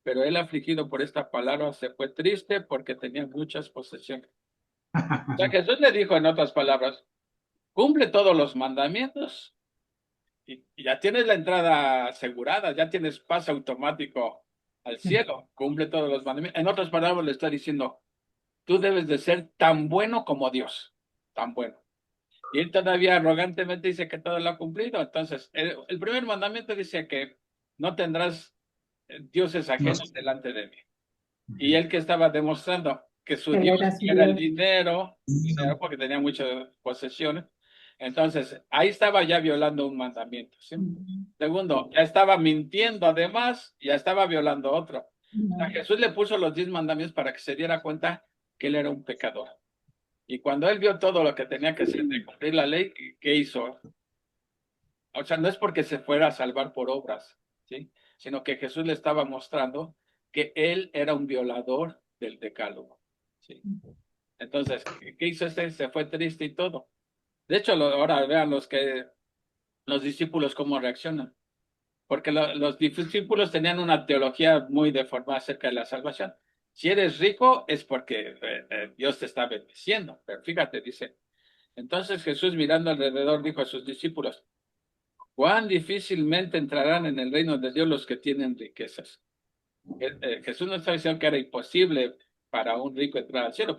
Pero él, afligido por esta palabra, se fue triste porque tenía muchas posesiones. O sea, Jesús le dijo en otras palabras: cumple todos los mandamientos y ya tienes la entrada asegurada, ya tienes pase automático al cielo, cumple todos los mandamientos. En otras palabras, le está diciendo, tú debes de ser tan bueno como Dios, tan bueno. Y él todavía arrogantemente dice que todo lo ha cumplido. Entonces, el primer mandamiento dice que no tendrás dioses No. ajenos delante de mí. Y él que estaba demostrando que su Él Dios era su era el Dios. dinero porque tenía muchas posesiones. Entonces, ahí estaba ya violando un mandamiento, ¿sí? Segundo, ya estaba mintiendo, además, ya estaba violando otro. O sea, Jesús le puso los 10 mandamientos para que se diera cuenta que él era un pecador. Y cuando él vio todo lo que tenía que hacer de cumplir la ley, ¿qué hizo? O sea, no es porque se fuera a salvar por obras, ¿sí? Sino que Jesús le estaba mostrando que él era un violador del decálogo, ¿sí? Entonces, ¿qué hizo este? Se fue triste y todo. De hecho, ahora vean los discípulos cómo reaccionan. Porque los discípulos tenían una teología muy deformada acerca de la salvación. Si eres rico es porque Dios te está bendiciendo. Pero fíjate, dice, entonces Jesús mirando alrededor dijo a sus discípulos: cuán difícilmente entrarán en el reino de Dios los que tienen riquezas. Jesús no está diciendo que era imposible para un rico entrar al cielo.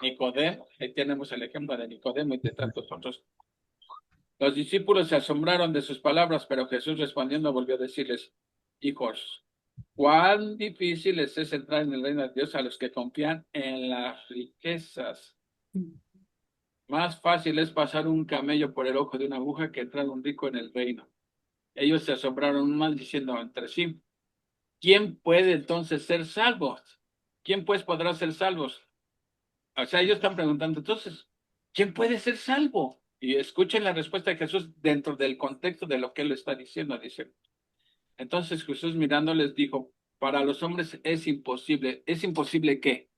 Nicodemo, ahí tenemos el ejemplo de Nicodemo y de tantos otros. Los discípulos se asombraron de sus palabras, pero Jesús respondiendo volvió a decirles: hijos, cuán difícil es entrar en el reino de Dios a los que confían en las riquezas. Más fácil es pasar un camello por el ojo de una aguja que entrar un rico en el reino. Ellos se asombraron más diciendo entre sí: ¿quién puede entonces ser salvo? ¿Quién pues podrá ser salvos? O sea, ellos están preguntando, entonces, ¿quién puede ser salvo? Y escuchen la respuesta de Jesús dentro del contexto de lo que él está diciendo. Dice, entonces Jesús mirándoles dijo: para los hombres es imposible. ¿Es imposible qué?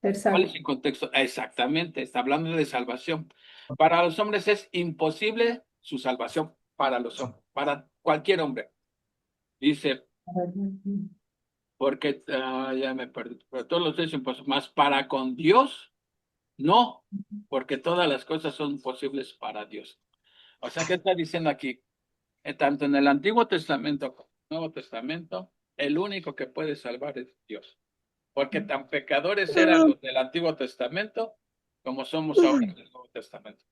Ser ¿Cuál salvo. es el contexto? Exactamente, está hablando de salvación. Para los hombres es imposible su salvación, para los hombres, para cualquier hombre. Dice, porque ya me perdí, pero todos los es imposible, más para con Dios, no, porque todas las cosas son posibles para Dios. O sea, ¿qué está diciendo aquí? Tanto en el Antiguo Testamento como en el Nuevo Testamento, el único que puede salvar es Dios. Porque tan pecadores eran los del Antiguo Testamento como somos ahora en el Nuevo Testamento.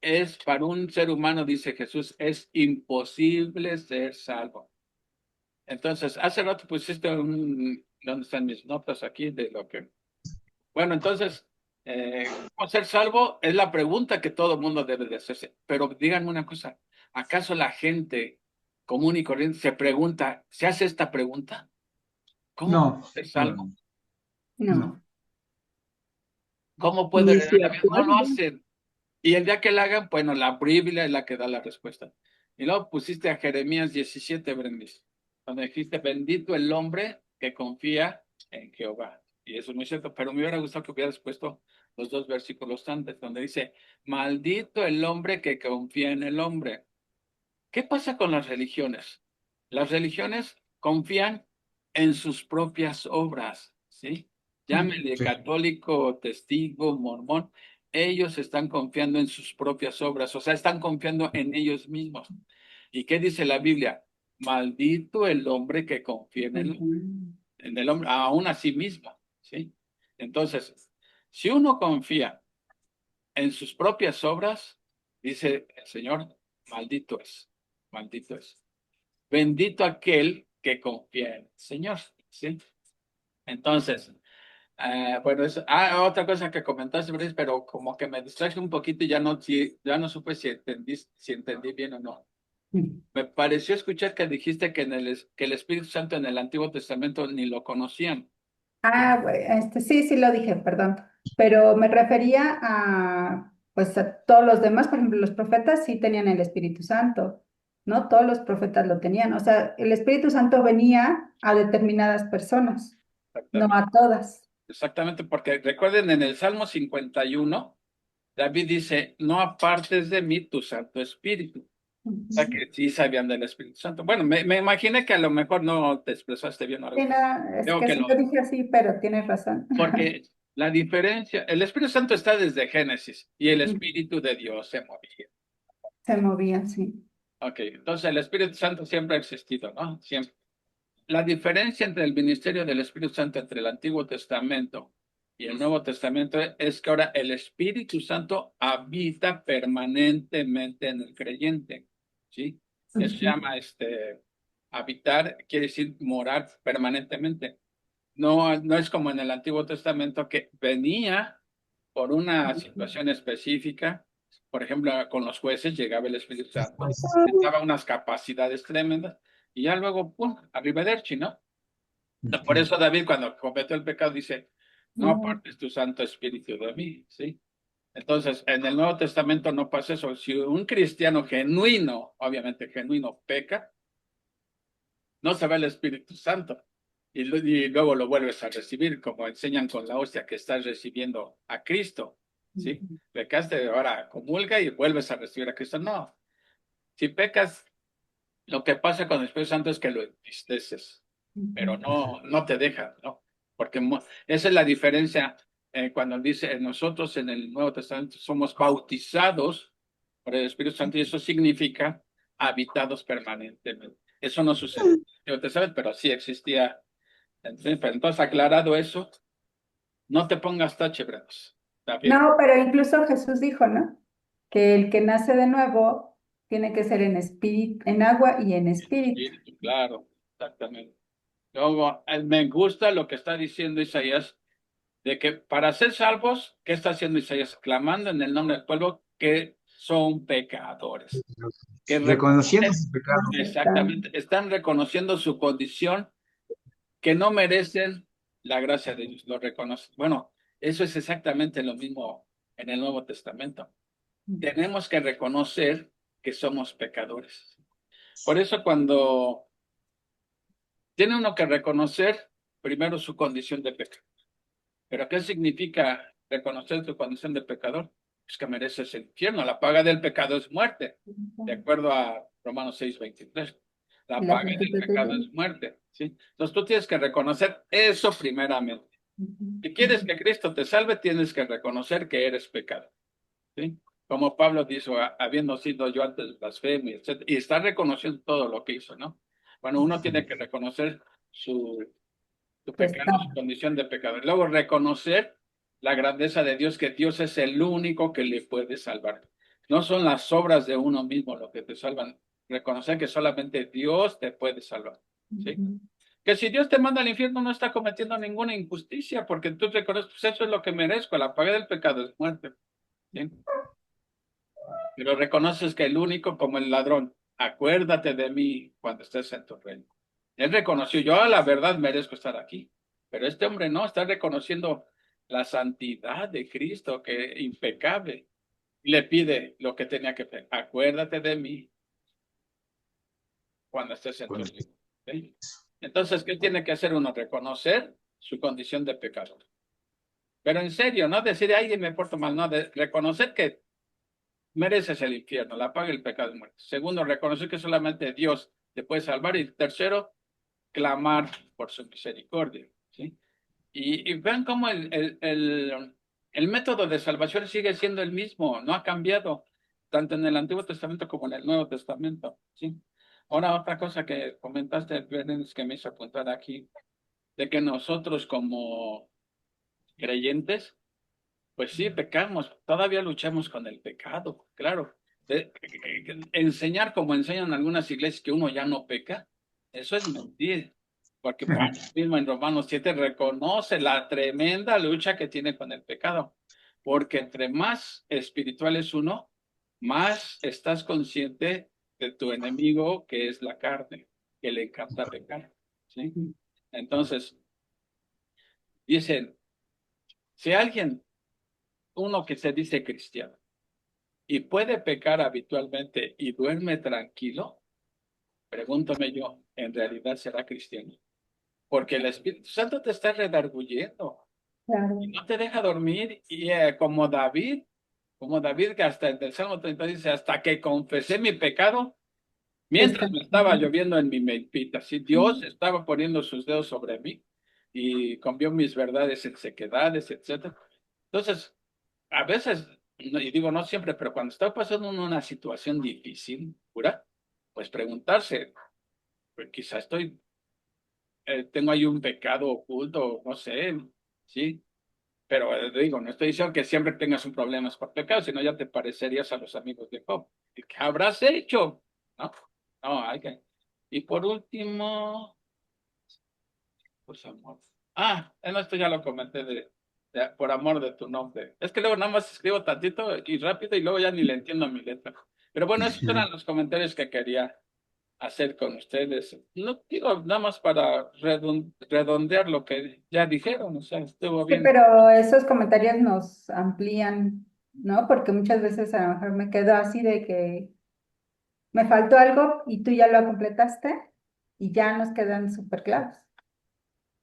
Es para un ser humano, dice Jesús, es imposible ser salvo. Entonces, hace rato pusiste ¿dónde están mis notas aquí de lo que? Bueno, entonces, ¿cómo ser salvo? Es la pregunta que todo mundo debe de hacerse. Pero díganme una cosa, ¿acaso la gente común y corriente se pregunta, se hace esta pregunta? ¿Cómo No, ser no, salvo? No. no. ¿Cómo puede Ni heredar se la vida? No lo acuerda. hacen. Y el día que la hagan, bueno, la Biblia es la que da la respuesta. Y luego pusiste a Jeremías 17, Brendis, donde dijiste, bendito el hombre que confía en Jehová. Y eso es muy cierto, pero me hubiera gustado que hubieras puesto los dos versículos antes, donde dice, maldito el hombre que confía en el hombre. ¿Qué pasa con las religiones? Las religiones confían en sus propias obras, ¿sí? Llámenle Sí. católico, testigo, mormón. Ellos están confiando en sus propias obras, o sea, están confiando en ellos mismos. ¿Y qué dice la Biblia? Maldito el hombre que confía en el hombre, aún a sí mismo, ¿sí? Entonces, si uno confía en sus propias obras, dice el Señor, maldito es, maldito es. Bendito aquel que confía en el Señor, ¿sí? Entonces, bueno, otra cosa que comentaste, Brice, pero como que me distraje un poquito y ya no supe si entendí bien o no. Me pareció escuchar que dijiste que, que el Espíritu Santo en el Antiguo Testamento ni lo conocían. Sí, sí lo dije, perdón, pero me refería a, pues, a todos los demás, por ejemplo, los profetas sí tenían el Espíritu Santo, ¿no? Todos los profetas lo tenían, o sea, el Espíritu Santo venía a determinadas personas, no Exactamente, a todas. exactamente, porque recuerden en el Salmo 51, David dice, no apartes de mí tu Santo Espíritu. O sea Ujú. que sí sabían del Espíritu Santo. Bueno, me imaginé que a lo mejor no te expresaste bien o algo. Sí, no, es Creo que que sí lo dije así, pero tienes razón. porque la diferencia, el Espíritu Santo está desde Génesis y el Espíritu de Dios se movía. Se movían, sí. Ok, entonces el Espíritu Santo siempre ha existido, ¿no? Siempre. La diferencia entre el ministerio del Espíritu Santo entre el Antiguo Testamento y el Nuevo Testamento es que ahora el Espíritu Santo habita permanentemente en el creyente, ¿sí? Eso se Ujú. llama habitar, quiere decir morar permanentemente. No, no es como en el Antiguo Testamento que venía por una situación específica. Por ejemplo, con los jueces llegaba el Espíritu Santo, les daba unas capacidades tremendas y ya luego, ¡pum!, arrivederci, ¿no? Por eso David cuando cometió el pecado dice, no apartes tu Santo Espíritu de mí, ¿sí? Entonces, en el Nuevo Testamento no pasa eso. Si un cristiano genuino, obviamente genuino, peca, no se va el Espíritu Santo. Y luego lo vuelves a recibir, como enseñan con la hostia que estás recibiendo a Cristo, ¿sí? Pecaste, ahora comulga y vuelves a recibir a Cristo. No, si pecas, lo que pasa con el Espíritu Santo es que lo entristeces, pero no te deja, ¿no? Porque esa es la diferencia cuando dice nosotros en el Nuevo Testamento somos bautizados por el Espíritu Santo y eso significa habitados permanentemente. Eso no sucede en el Nuevo Testamento, pero sí existía. Entonces, aclarado eso, no te pongas tache, Brenos. ¿Está bien? No, pero incluso Jesús dijo, ¿no? Que el que nace de nuevo tiene que ser en espíritu, en agua y en espíritu. Espíritu, claro, exactamente. Luego, me gusta lo que está diciendo Isaías de que para ser salvos, ¿qué está haciendo Isaías? Clamando en el nombre del pueblo que son pecadores, que Reconociendo reconocen, su pecado. exactamente, están reconociendo su condición, que no merecen la gracia de Dios, lo reconocen. Bueno, eso es exactamente lo mismo en el Nuevo Testamento. Tenemos que reconocer que somos pecadores. Por eso cuando tiene uno que reconocer primero su condición de pecado. ¿Pero qué significa reconocer tu condición de pecador? Es que mereces el infierno. La paga del pecado es muerte, de acuerdo a Romanos 6:23. La La paga plenitud del de tu pecado ley. es muerte, ¿sí? Entonces tú tienes que reconocer eso primeramente. Si quieres que Cristo te salve, tienes que reconocer que eres pecador, ¿sí? Como Pablo dijo, habiendo sido yo antes blasfemo, etc. Y está reconociendo todo lo que hizo, ¿no? Bueno, uno tiene que reconocer su pecado, Está. su condición de pecador. Luego reconocer la grandeza de Dios, que Dios es el único que le puede salvar. No son las obras de uno mismo lo que te salvan. Reconocer que solamente Dios te puede salvar. ¿Sí? Que si Dios te manda al infierno no está cometiendo ninguna injusticia, porque tú reconoces, pues eso es lo que merezco, la paga del pecado es muerte. ¿Sí? Pero reconoces que el único, como el ladrón, acuérdate de mí cuando estés en tu reino. Él reconoció, yo a la verdad merezco estar aquí, pero este hombre no, está reconociendo la santidad de Cristo, que es impecable. Le pide lo que tenía que pedir. Acuérdate de mí cuando estés en tu libro. ¿Sí? Entonces, ¿qué tiene que hacer uno? Reconocer su condición de pecador. Pero en serio, no decir, ay, me porto mal, no, de reconocer que mereces el infierno, la paga el pecado de muerte. Segundo, reconocer que solamente Dios te puede salvar. Y tercero, clamar por su misericordia. ¿Sí? Y vean cómo el método de salvación sigue siendo el mismo, no ha cambiado, tanto en el Antiguo Testamento como en el Nuevo Testamento. ¿Sí? Ahora, otra cosa que comentaste, Berenice, que me hizo apuntar aquí, de que nosotros como creyentes, pues sí, pecamos, todavía luchamos con el pecado, claro. Enseñar como enseñan algunas iglesias que uno ya no peca, eso es mentir, porque Pablo mismo en Romanos 7 reconoce la tremenda lucha que tiene con el pecado, porque entre más espiritual es uno, más estás consciente de tu enemigo, que es la carne, que le encanta pecar, ¿sí? Entonces, dicen, si alguien, uno que se dice cristiano, y puede pecar habitualmente y duerme tranquilo, pregúntame yo, ¿en realidad será cristiano? Porque el Espíritu Santo te está redarguyendo Claro. y no te deja dormir. Y como David que hasta en el Salmo 30 dice, hasta que confesé mi pecado, mientras me estaba lloviendo en mi milpita, si Dios estaba poniendo sus dedos sobre mí y cambió mis verdades en sequedades, etcétera. Entonces, a veces, y digo no siempre, pero cuando está pasando una situación difícil, pura, pues preguntarse, pues quizá tengo ahí un pecado oculto, no sé, ¿sí? Pero digo, no estoy diciendo que siempre tengas un problema por pecado, sino ya te parecerías a los amigos de Job. ¿Y qué habrás hecho? ¿No? No, hay que. Y por último, pues amor. En esto ya lo comenté por amor de tu nombre. Es que luego nada más escribo tantito y rápido y luego ya ni le entiendo a mi letra. Pero bueno, esos eran los comentarios que quería hacer con ustedes. No digo nada más para redondear lo que ya dijeron, o sea, estuvo Sí, bien. pero esos comentarios nos amplían, ¿no? Porque muchas veces a lo mejor me quedo así de que me faltó algo y tú ya lo completaste y ya nos quedan súper claros.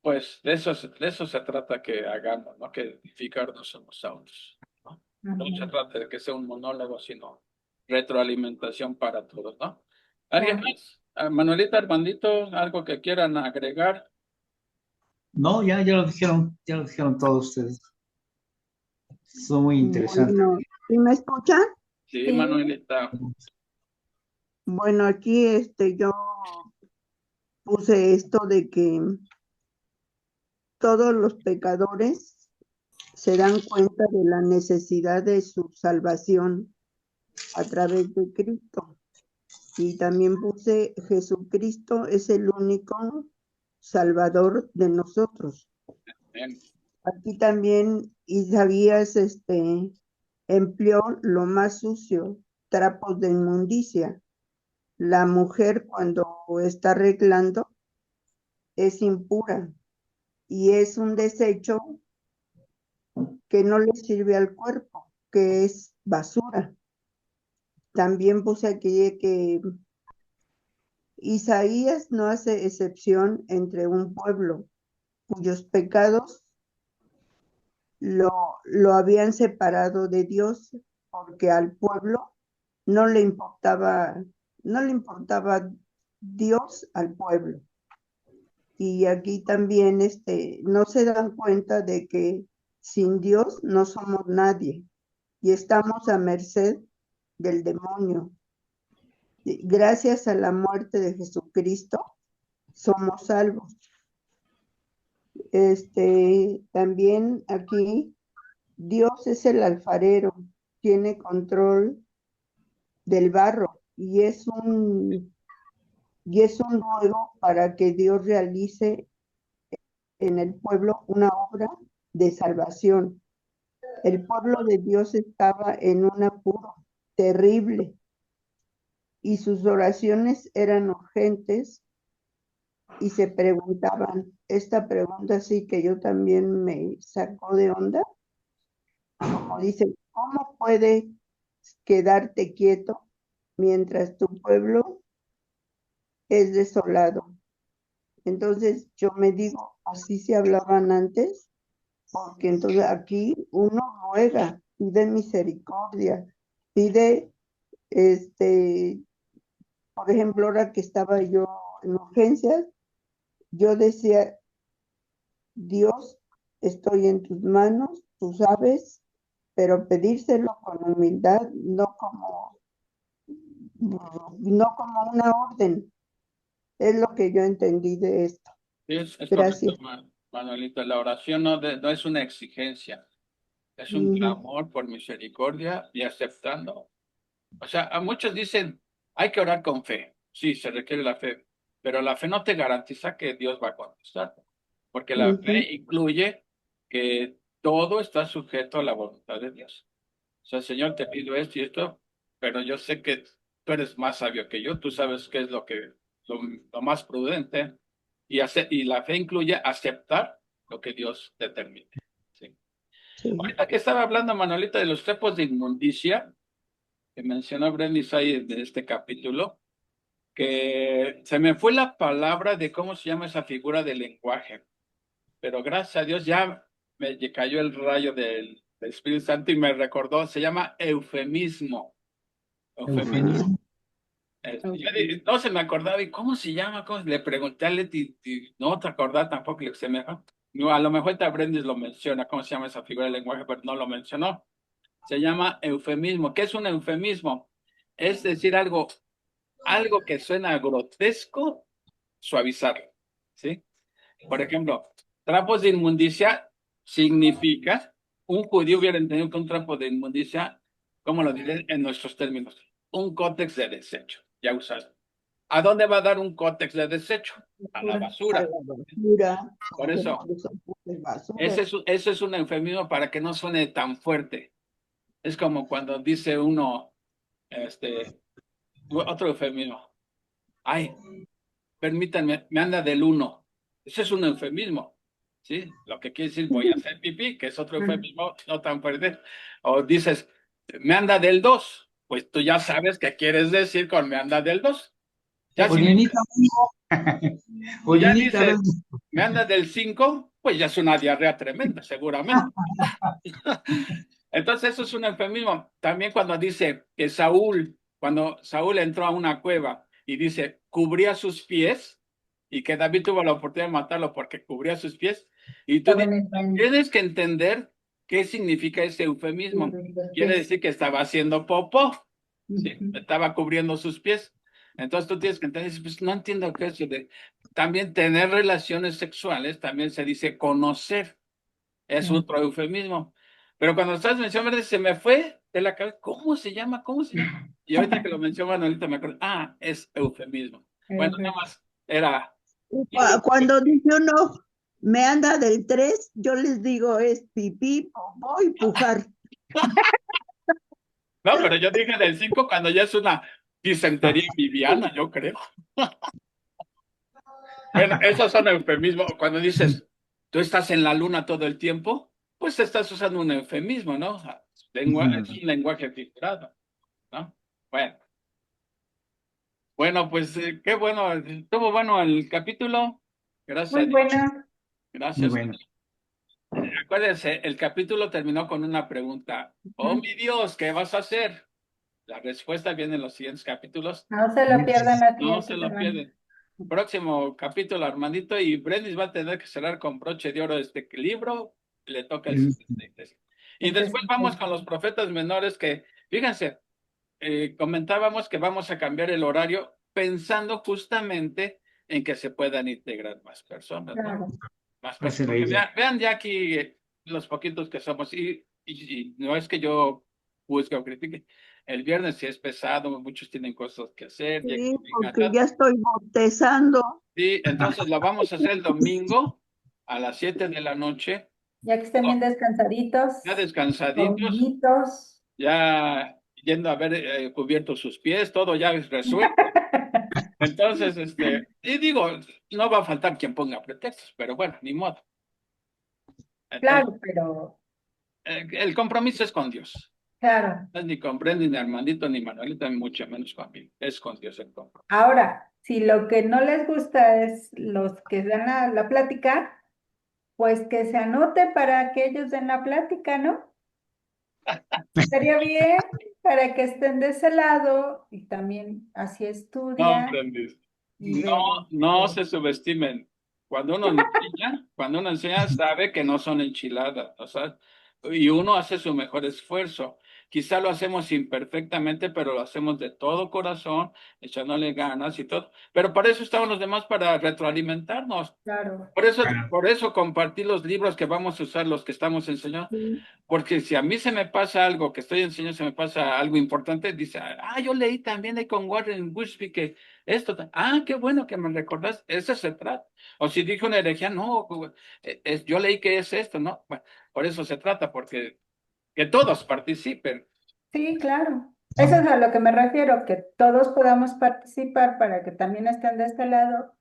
Pues de eso se trata que hagamos, ¿no? Que edificarnos unos a otros, ¿no? No se Ajá, trata de que sea un monólogo, sino retroalimentación para todos, ¿no? ¿Alguien claro. más? Manuelita, Armandito, algo que quieran agregar. No, ya lo dijeron todos ustedes. Son muy interesantes. Bueno, ¿sí me escuchan? Sí, Sí, Manuelita. Bueno, aquí yo puse esto de que todos los pecadores se dan cuenta de la necesidad de su salvación a través de Cristo. Y también puse, Jesucristo es el único Salvador de nosotros. Bien. Aquí también Isaías empleó lo más sucio, trapos de inmundicia. La mujer cuando está arreglando es impura y es un desecho que no le sirve al cuerpo, que es basura. También puse aquí que Isaías no hace excepción entre un pueblo cuyos pecados lo habían separado de Dios, porque al pueblo no le importaba, no le importaba Dios al pueblo. Y aquí también no se dan cuenta de que sin Dios no somos nadie y estamos a merced del demonio. Gracias a la muerte de Jesucristo somos salvos. También aquí Dios es el alfarero, tiene control del barro y es un ruego para que Dios realice en el pueblo una obra de salvación. El pueblo de Dios estaba en un apuro terrible y sus oraciones eran urgentes y se preguntaban, esta pregunta sí que yo también me sacó de onda, como dice, ¿cómo puedes quedarte quieto mientras tu pueblo es desolado? Entonces yo me digo, así se hablaban antes, porque entonces aquí uno ruega, pide misericordia, pide, por ejemplo, ahora que estaba yo en urgencias, yo decía, Dios, estoy en tus manos, tú sabes, pero pedírselo con humildad, no como una orden. Es lo que yo entendí de esto. Sí, es correcto, Gracias. Manuelita. La oración no es una exigencia, es un Ujú, clamor por misericordia y aceptando. O sea, a muchos dicen, hay que orar con fe. Sí, se requiere la fe, pero la fe no te garantiza que Dios va a contestar, porque la ujú, fe incluye que todo está sujeto a la voluntad de Dios. O sea, Señor, te pido esto y esto, pero yo sé que tú eres más sabio que yo, tú sabes qué es lo más prudente, y la fe incluye aceptar lo que Dios determine. Sí. sí. Ahorita que estaba hablando, Manuelita, de los tipos de inmundicia, que mencionó Brendis ahí de este capítulo, que se me fue la palabra de cómo se llama esa figura del lenguaje, pero gracias a Dios ya me cayó el rayo del Espíritu Santo y me recordó, se llama eufemismo. Eufemismo. Eufemismo. No se me acordaba, ¿y cómo se llama? Le pregunté a Leti, y no te acordás tampoco, le dije, se me... No, a lo mejor te aprendes, lo menciona, cómo se llama esa figura del lenguaje, pero no lo mencionó. Se llama eufemismo. ¿Qué es un eufemismo? Es decir, algo que suena grotesco, suavizarlo, ¿sí? Por ejemplo, trapos de inmundicia significa, un judío hubiera entendido que un trapo de inmundicia, ¿cómo lo diré en nuestros términos? Un cótex de desecho, ya usado. ¿A dónde va a dar un cótex de desecho? A la A la basura. basura, Por eso, por eso puse basura. ese es un eufemismo para que no suene tan fuerte. Es como cuando dice uno, otro eufemismo. Ay, permítanme, me anda del uno. Eso es un eufemismo, ¿sí? Lo que quiere decir voy a hacer pipí, que es otro eufemismo, no tan fuerte. O dices, me anda del dos, pues tú ya sabes qué quieres decir con me anda del dos. Ya si, Orinita, si ya orinita, dices, me anda del cinco, pues ya es una diarrea tremenda, seguramente. Entonces eso es un eufemismo. También cuando dice que cuando Saúl entró a una cueva y dice, cubría sus pies, y que David tuvo la oportunidad de matarlo porque cubría sus pies, y tú dices, tienes que entender qué significa ese eufemismo. Quiere decir que estaba haciendo popó, ¿sí? Estaba cubriendo sus pies. Entonces tú tienes que entender, pues no entiendo qué es eso de... También tener relaciones sexuales, también se dice conocer, es otro eufemismo. Pero cuando estás mencionando, se me fue de la cabeza, ¿cómo se llama? ¿Cómo se llama? Y ahorita que lo menciona Manuelita me acuerdo, es eufemismo. Bueno, nada más era... Cuando dice uno, me anda del 3, yo les digo es pipí, popó y pujar. No, pero yo dije del 5 cuando ya es una disentería viviana, yo creo. Bueno, esos son eufemismos. Cuando dices, tú estás en la luna todo el tiempo, pues estás usando un eufemismo, ¿no? Es un lenguaje figurado, ¿no? Bueno. Bueno, pues qué bueno, estuvo bueno el capítulo. Gracias a Muy Dios. bueno. muy Gracias. bueno. Acuérdense, el capítulo terminó con una pregunta. Oh, mi Dios, ¿qué vas a hacer? La respuesta viene en los siguientes capítulos. No se lo pierdan la No se siguiente lo semana. pierden. Próximo capítulo, Armandito, y Brendis va a tener que cerrar con broche de oro este libro. Le toca el siguiente. Y después vamos con los profetas menores que, fíjense, comentábamos que vamos a cambiar el horario pensando justamente en que se puedan integrar más personas, ¿no? Claro. Más Esa personas. es la Porque idea. vean ya aquí los poquitos que somos, y no es que yo juzgue o critique. El viernes sí es pesado, muchos tienen cosas que hacer, ya Sí, que porque ya estoy bostezando. sí, entonces lo vamos a hacer el domingo a las 7 de la noche, Ya que estén bien descansaditos, ya descansaditos, dormiditos. ya yendo a ver cubierto sus pies, todo ya es resuelto. Entonces, y digo, no va a faltar quien ponga pretextos, pero bueno, ni modo. Entonces, Claro, pero, el compromiso es con Dios. claro. No es ni con Brenda, ni Armandito, ni Manuelita, ni mucho menos conmigo. Es con Dios el compromiso. Ahora, si lo que no les gusta es los que dan la plática, pues que se anote para que ellos den la plática, ¿no? Estaría bien para que estén de ese lado y también así No, estudian Brendis. y No, ven. no se subestimen. Cuando uno enseña, sabe que no son enchiladas, o sea, y uno hace su mejor esfuerzo. Quizá lo hacemos imperfectamente, pero lo hacemos de todo corazón, echándole ganas y todo. Pero para eso estamos los demás, para retroalimentarnos. Claro. Por eso compartir los libros que vamos a usar, los que estamos enseñando. Sí, Porque si a mí se me pasa algo que estoy enseñando, se me pasa algo importante, dice, ah, yo leí también ahí con Warren Wiersbe que esto, qué bueno que me recordás, eso se trata. O si dije una herejía, no, yo leí que es esto, ¿no? Bueno, por eso se trata, porque que todos participen. sí, claro. Eso es a lo que me refiero, que todos podamos participar para que también estén de este lado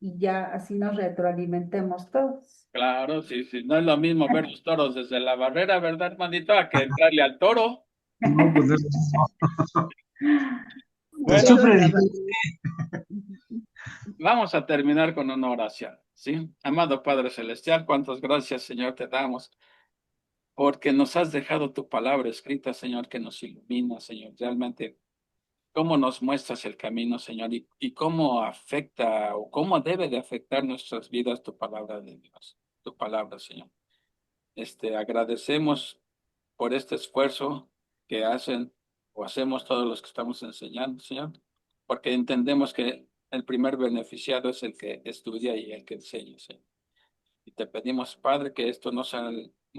y ya así nos retroalimentemos todos. Claro, sí, sí, no es lo mismo ver los toros desde la barrera, ¿verdad, hermanito? A que entrarle al toro. No, pues se Bueno, Pero sufre la diferente. vamos a terminar con una oración, ¿sí? Amado Padre Celestial, cuántas gracias, Señor, te damos, porque nos has dejado tu palabra escrita, Señor, que nos ilumina, Señor, realmente cómo nos muestras el camino, Señor, y cómo afecta o cómo debe de afectar nuestras vidas tu palabra de Dios, tu palabra, Señor. Agradecemos por este esfuerzo que hacen o hacemos todos los que estamos enseñando, Señor, porque entendemos que el primer beneficiado es el que estudia y el que enseña, Señor. Y te pedimos, Padre, que esto no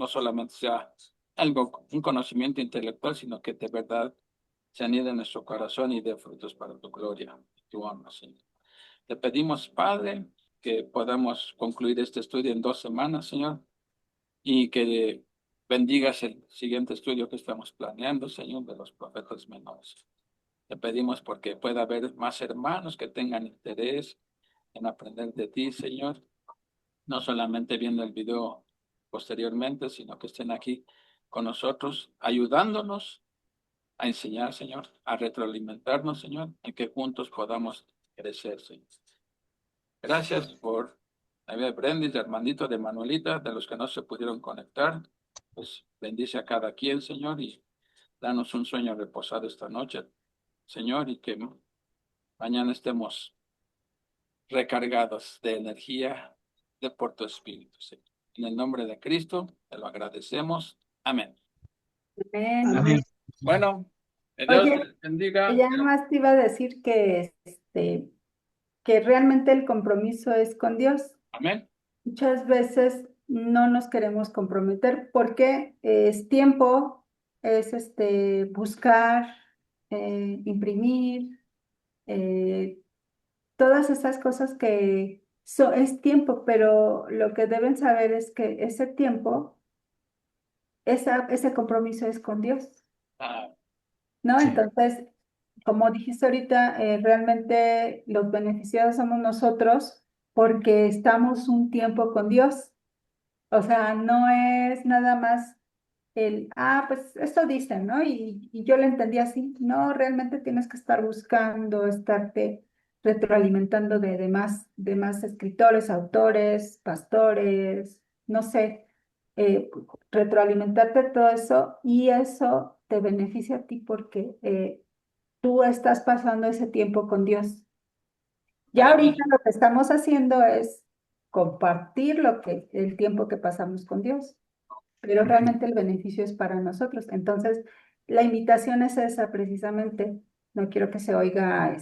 solamente sea algo, un conocimiento intelectual, sino que de verdad se anide en nuestro corazón y dé frutos para tu gloria y tu honra, Señor. Te pedimos, Padre, que podamos concluir este estudio en 2 semanas, Señor, y que bendigas el siguiente estudio que estamos planeando, Señor, de los profetas menores. Te pedimos porque pueda haber más hermanos que tengan interés en aprender de ti, Señor, no solamente viendo el video posteriormente, sino que estén aquí con nosotros, ayudándonos a enseñar, Señor, a retroalimentarnos, Señor, en que juntos podamos crecer, Señor. Gracias por la vida de Brendis, de Armandito, de Manuelita, de los que no se pudieron conectar. Pues bendice a cada quien, Señor, y danos un sueño reposado esta noche, Señor, y que mañana estemos recargados de energía por tu Espíritu, Señor. En el nombre de Cristo, te lo agradecemos. Amén. Amén. Amén. amén. Bueno, que Dios Oye, les bendiga. ya nomás te iba a decir que realmente el compromiso es con Dios. Amén. Muchas veces no nos queremos comprometer porque es tiempo, es buscar, imprimir, eh, todas esas cosas que es tiempo, pero lo que deben saber es que ese tiempo, ese compromiso es con Dios, Ah, ¿no? Sí. Entonces, como dijiste ahorita, realmente los beneficiados somos nosotros porque estamos un tiempo con Dios. O sea, no es nada más pues esto dicen, ¿no? Y yo lo entendí así. No, realmente tienes que estar buscando, estarte retroalimentando de más escritores, autores, pastores, no sé, retroalimentarte de todo eso y eso te beneficia a ti porque tú estás pasando ese tiempo con Dios. Ya además, ahorita lo que estamos haciendo es compartir el tiempo que pasamos con Dios, pero realmente el beneficio es para nosotros. Entonces, la invitación es esa precisamente. No quiero que se oiga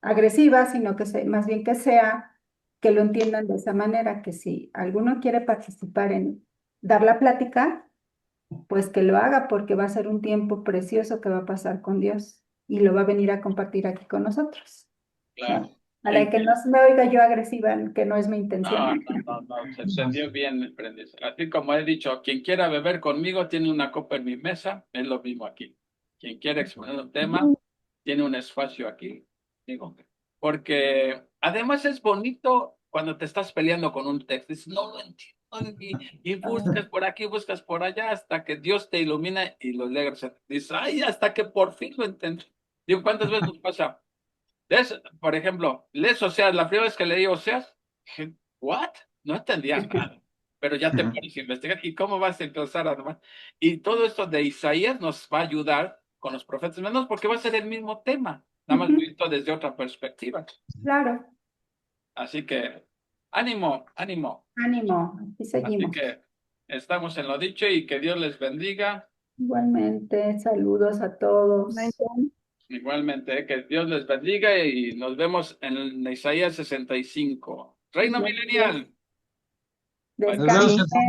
agresiva, sino más bien que lo entiendan de esa manera, que si alguno quiere participar en dar la plática, pues que lo haga porque va a ser un tiempo precioso que va a pasar con Dios y lo va a venir a compartir aquí con nosotros, claro. ¿no? A la que no se me oiga yo agresiva, que no es mi intención. No, se entendió bien el aprendiz. Así como he dicho, quien quiera beber conmigo tiene una copa en mi mesa, es lo mismo aquí. Quien quiera exponer un tema, tiene un espacio aquí. Digo, porque además es bonito cuando te estás peleando con un texto, dices, no lo entiendo, y buscas por aquí, buscas por allá, hasta que Dios te ilumina y lo lees. Dices, ay, hasta que por fin lo entendí. Digo, ¿cuántas veces nos pasa? Por ejemplo, lees Oseas, la primera vez que leí Oseas, dije, ¿what? No entendía nada. Pero ya te Ujú. pones a investigar. ¿Y cómo vas a empezar a tomar? Y todo esto de Isaías nos va a ayudar con los profetas menos porque va a ser el mismo tema, nada más Ujú, visto desde otra perspectiva. claro, Así que, ánimo, ánimo. ánimo, aquí Así seguimos. que estamos en lo dicho y que Dios les bendiga. Igualmente, saludos a todos. Igualmente, que Dios les bendiga y nos vemos en Isaías 65. Reino Buenos días. milenial. Bye. Nos vemos. Descansen.